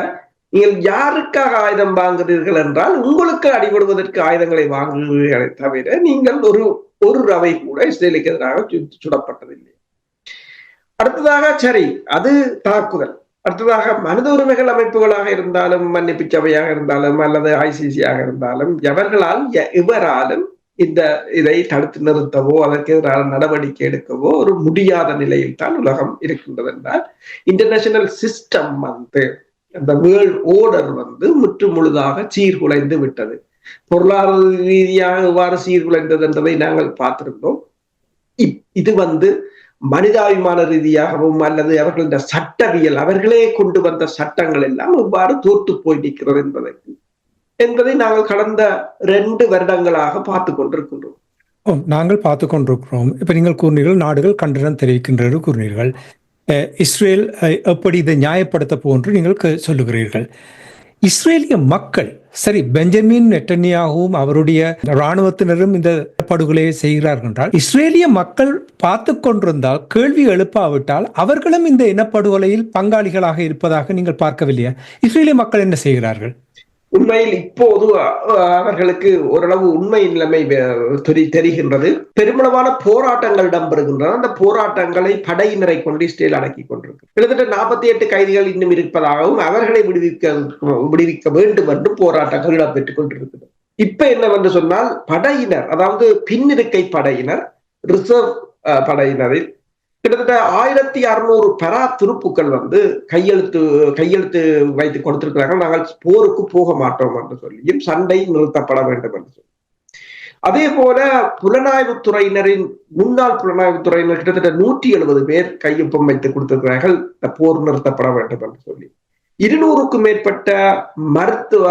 நீங்கள் யாருக்காக ஆயுதம் வாங்குகிறீர்கள் என்றால் உங்களுக்கு அடிபடுவதற்கு ஆயுதங்களை வாங்குகிறீர்களே தவிர நீங்கள் ஒரு ரவை கூட இஸ்ரேலுக்கு எதிராக சுடப்பட்டதில்லை. அடுத்ததாக சரி, அது தாக்குதல். அடுத்ததாக மனித உரிமைகள் அமைப்புகளாக இருந்தாலும், மன்னிப்பு சபையாக இருந்தாலும் அல்லது ICC-யாக இருந்தாலும் இவராலும் இதை தடுத்து நிறுத்தவோ அதற்கு எதிரான நடவடிக்கை எடுக்கவோ ஒரு முடியாத நிலையில் தான் உலகம் இருக்கின்றது என்றால், இன்டர்நேஷனல் சிஸ்டம் வந்து அந்த வேர்ல்ட் ஓர்டர் வந்து முற்று முழுதாக சீர்குலைந்து விட்டது. பொருளாதார ரீதியாக எவ்வாறு சீர்குலைந்தது என்பதை நாங்கள் பார்த்திருந்தோம். இது வந்து மனிதாபிமான ரீதியாகவும் அல்லது அவர்களுடைய சட்டவியல், அவர்களே கொண்டு வந்த சட்டங்கள் எல்லாம் எவ்வாறு தோற்று போய் நிற்கிறது என்பதை நாங்கள் கடந்த 2 வருடங்களாக பார்த்து கொண்டிருக்கின்றோம். நாங்கள் பார்த்து கொண்டிருக்கிறோம். இப்ப நீங்கள் கூறினீர்கள் நாடுகள் கண்டனம் தெரிவிக்கின்றது கூறினீர்கள். இஸ்ரேல் எப்படி இதை நியாயப்படுத்த போன்று நீங்கள் சொல்லுகிறீர்கள். இஸ்ரேலிய மக்கள் சரி, பெஞ்சமின் நெட்டன்யாகவும் அவருடைய இராணுவத்தினரும் இந்த படுகொலையை செய்கிறார்கள் என்றால், இஸ்ரேலிய மக்கள் பார்த்து கொண்டிருந்தால், கேள்வி எழுப்பாவிட்டால் அவர்களும் இந்த இனப்படுகொலையில் பங்காளிகளாக இருப்பதாக நீங்கள் பார்க்கவில்லையா? இஸ்ரேலிய மக்கள் என்ன செய்கிறார்கள்? உண்மையில் இப்போது அவர்களுக்கு ஓரளவு உண்மை நிலைமை தெரிகின்றது. பெருமளவான போராட்டங்கள் இடம்பெறுகின்றன. அந்த போராட்டங்களை படையினரை கொண்டு இஸ்ரேல் அடக்கி கொண்டிருக்கு. கிட்டத்தட்ட 48 கைதிகள் இன்னும் இருப்பதாகவும் அவர்களை விடுவிக்க வேண்டும் என்று போராட்டங்கள் இடம்பெற்றுக் கொண்டிருக்கிறது. இப்ப என்னவென்று சொன்னால், படையினர், அதாவது பின்னிருக்கை படையினர், ரிசர்வ் படையினரில் கிட்டத்தட்ட 1600 பரா துருப்புக்கள் வந்து கையெழுத்து வைத்து கொடுத்திருக்கிறார்கள். நாங்கள் போருக்கு போக மாட்டோம் என்று சொல்லியும், சண்டை நிறுத்தப்பட வேண்டும் என்று சொல்லி. அதே போல புலனாய்வுத்துறையினரின் முன்னாள் புலனாய்வுத்துறையினர் கிட்டத்தட்ட 170 பேர் கையொப்பம் வைத்து கொடுத்திருக்கிறார்கள், போர் நிறுத்தப்பட வேண்டும் என்று சொல்லி. 200க்கும் மேற்பட்ட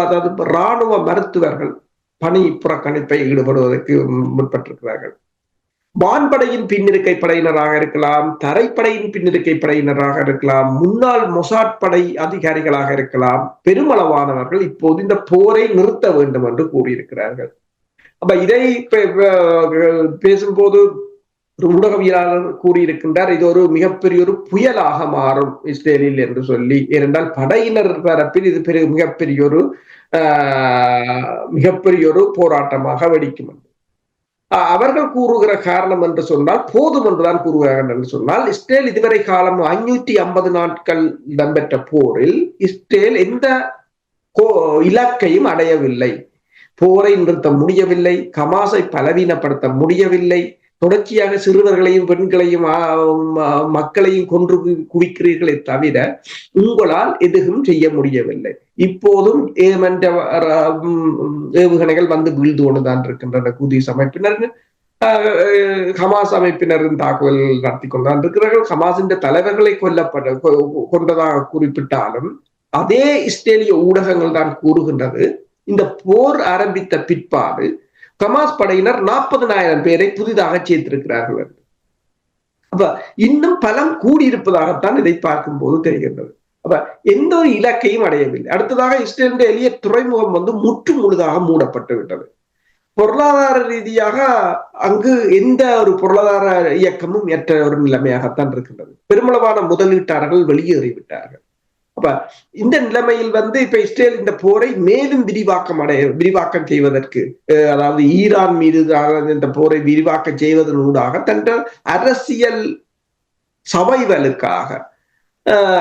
அதாவது இராணுவ மருத்துவர்கள் பணி புறக்கணிப்பை ஈடுபடுவதற்கு முற்பட்டிருக்கிறார்கள். வான்படையின் பின்னிருக்கை படையினராக இருக்கலாம், தரைப்படையின் பின்னிருக்கை படையினராக இருக்கலாம், முன்னாள் மொசாட் படை அதிகாரிகளாக இருக்கலாம், பெருமளவானவர்கள் இப்போது இந்த போரை நிறுத்த வேண்டும் என்று கூறியிருக்கிறார்கள். அப்ப இதை பேசும்போது ஒரு ஊடகவியலாளர் கூறியிருக்கின்றார், இது ஒரு மிகப்பெரிய ஒரு புயலாக மாறும் இஸ்ரேலில் என்று சொல்லி. ஏனென்றால் படையினர் தரப்பில் இது மிகப்பெரிய ஒரு போராட்டமாக வெடிக்கும். அவர்கள் கூறுகிற காரணம் என்று சொன்னால் போதும் என்றுதான் கூறுகிறார்கள் என்று சொன்னால், இஸ்ரேல் இதுவரை காலம் 550 நாட்கள் இடம்பெற்ற போரில் இஸ்ரேல் எந்த இலக்கையும் அடையவில்லை. போரை நிறுத்த முடியவில்லை, ஹமாஸை பலவீனப்படுத்த முடியவில்லை, தொடர்ச்சியாக சிறுவர்களையும் பெண்களையும் மக்களையும் கொன்று குவிக்கிறீர்களே தவிர உங்களால் எதுவும் செய்ய முடியவில்லை. இப்போதும் ஏவுகணைகள் வந்து வீழ்ந்து கொண்டுதான் இருக்கின்றன. குதிஸ் அமைப்பினர் ஹமாஸ் அமைப்பினரின் தாக்குதல் நடத்தி கொண்டுதான் இருக்கிறார்கள். ஹமாஸின் தலைவர்களை கொண்டதாக குறிப்பிட்டாலும் அதே இஸ்ரேலிய ஊடகங்கள் தான் கூறுகின்றது, இந்த போர் ஆரம்பித்த பிற்பாடு ஹமாஸ் படையினர் 40,000 பேரை புதிதாக சேர்த்திருக்கிறார்கள். அப்ப இன்னும் பலம் கூடியிருப்பதாகத்தான் இதை பார்க்கும் போது தெரிகின்றது. அப்ப எந்த ஒரு இலக்கையும் அடையவில்லை. அடுத்ததாக இஸ்ரேலின் எளிய துறைமுகம் வந்து முற்று முழுதாக மூடப்பட்டு விட்டது. பொருளாதார ரீதியாக அங்கு எந்த ஒரு பொருளாதார இயக்கமும் ஏற்ற ஒரு நிலைமையாகத்தான் இருக்கின்றது. பெருமளவான முதலீட்டாளர்கள் வெளியேறிவிட்டார்கள். அப்ப இந்த நிலைமையில் வந்து இப்ப இஸ்ரேல் இந்த போரை மேலும் விரிவாக்கம் செய்வதற்கு, அதாவது ஈரான் மீது இந்த போரை விரிவாக்கம் செய்வதனூடாக தன் அரசியல் சவைவலுக்காக,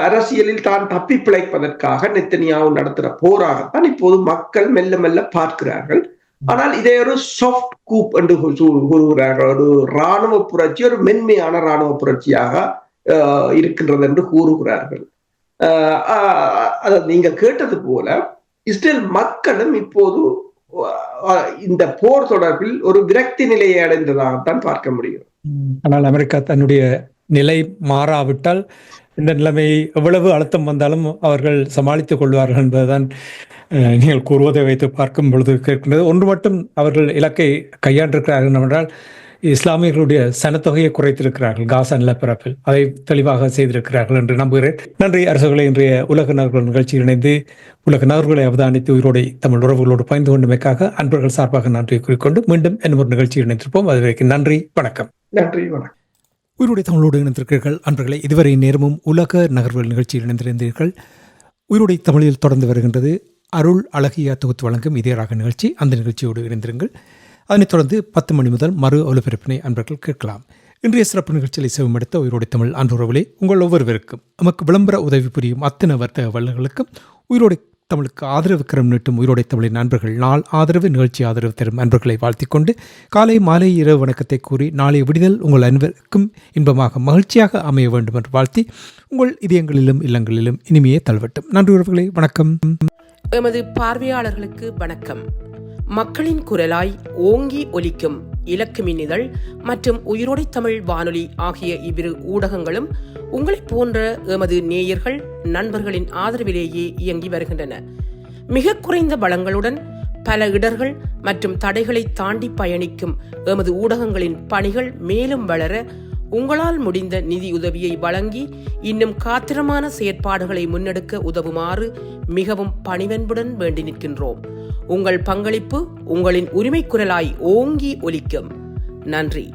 அரசியலில் தான் தப்பி பிழைப்பதற்காக நெத்தனியாவு நடத்துகிற போராகத்தான் இப்போது மக்கள் மெல்ல மெல்ல பார்க்கிறார்கள். ஆனால் இதை ஒரு சாஃப்ட் கூப் என்று கூறுகிறார்கள். ஒரு இராணுவ புரட்சி, ஒரு மென்மையான இராணுவ புரட்சியாக இருக்கின்றது என்று கூறுகிறார்கள். நீங்கள் கேட்டது போல இஸ்ரேல் மக்களும் இப்போது இந்த போர் தொடர்பில் ஒரு விரக்தி நிலையை அடைந்ததாகத்தான் பார்க்க முடியும். ஆனால் அமெரிக்கா தன்னுடைய நிலை மாறாவிட்டால் இந்த நிலைமை எவ்வளவு அழுத்தம் வந்தாலும் அவர்கள் சமாளித்துக் கொள்வார்கள் என்பதுதான் நீங்கள் கூறுவதை வைத்து பார்க்கும் பொழுது கேட்கின்றது. ஒன்று மட்டும் அவர்கள் இலக்கை கையாண்டிருக்கிறார்கள் என்றால், இஸ்லாமியர்களுடைய சனத்தொகையை குறைத்திருக்கிறார்கள் காசா நிலப்பரப்பில். அதை தெளிவாக செய்திருக்கிறார்கள் என்று நம்புகிறேன். நன்றி அரசுகளை. இன்றைய உலக நகர்கள் நிகழ்ச்சியில் இணைந்து உலக நகர்களை அவதானித்து உயிரோடை தமிழ் உறவுகளோடு பயந்து கொண்டமைக்காக அன்பர்கள் சார்பாக நன்றி கூறிக்கொண்டு மீண்டும் இன்னும் ஒரு நிகழ்ச்சியில் இணைந்திருப்போம். அதுவரைக்கும் நன்றி, வணக்கம். நன்றி, வணக்கம். உயிரோடை தமிழோடு இணைந்திருக்கிறீர்கள் அன்பர்களை. இதுவரை நேரமும் உலக நகர்வுகள் நிகழ்ச்சியில் இணைந்திருந்தீர்கள். உயிரோடை தமிழில் தொடர்ந்து வருகின்றது அருள் அழகியா தொகுத்து வழங்கும் இதயராக நிகழ்ச்சி. அந்த நிகழ்ச்சியோடு இணைந்திருங்கள். அதனைத் தொடர்ந்து 10 மணி முதல் மறு ஒலிபரப்பினை அன்பர்கள் கேட்கலாம். இன்றைய சிறப்பு நிகழ்ச்சிகளை செவமெடுத்த உயிரோடை தமிழ் அன்புறவுகளே, உங்கள் ஒவ்வொருவருக்கும் நமக்கு விளம்பர உதவி புரியும் அத்தனை வர்த்தக வல்லுகளுக்கும் உயிரோடை தமிழுக்கு ஆதரவு கரம் நீட்டும் உயிரோடை தமிழின் நண்பர்கள் நாள் ஆதரவு நிகழ்ச்சி ஆதரவு தரும் அன்பர்களை வாழ்த்திக் கொண்டு காலை மாலை இரவு வணக்கத்தை கூறி நாளைய விடுதல் உங்கள் அனைவருக்கும் இன்பமாக மகிழ்ச்சியாக அமைய வேண்டும் என்று வாழ்த்தி உங்கள் இதயங்களிலும் இல்லங்களிலும் இனிமையே தள்வட்டும். நன்றி உறவுகளே, வணக்கம். எமது பார்வையாளர்களுக்கு வணக்கம். மக்களின் குரலாய் ஓங்கி ஒலிக்கும் இலக்கு மின்னிதழ் மற்றும் உயிரோடை தமிழ் வானொலி ஆகிய இவ்விரு ஊடகங்களும் உங்களைப் போன்ற எமது நேயர்கள் நண்பர்களின் ஆதரவிலேயே இயங்கி வருகின்றன. மிக குறைந்த வளங்களுடன் பல இடர்கள் மற்றும் தடைகளை தாண்டி பயணிக்கும் எமது ஊடகங்களின் பணிகள் மேலும் வளர உங்களால் முடிந்த நிதியுதவியை வழங்கி இன்னும் காத்திரமான செயற்பாடுகளை முன்னெடுக்க உதவுமாறு மிகவும் பணிவன்புடன் வேண்டி நிற்கின்றோம். உங்கள் பங்களிப்பு உங்களின் உரிமை குரலாய் ஓங்கி ஒலிக்கும். நன்றி.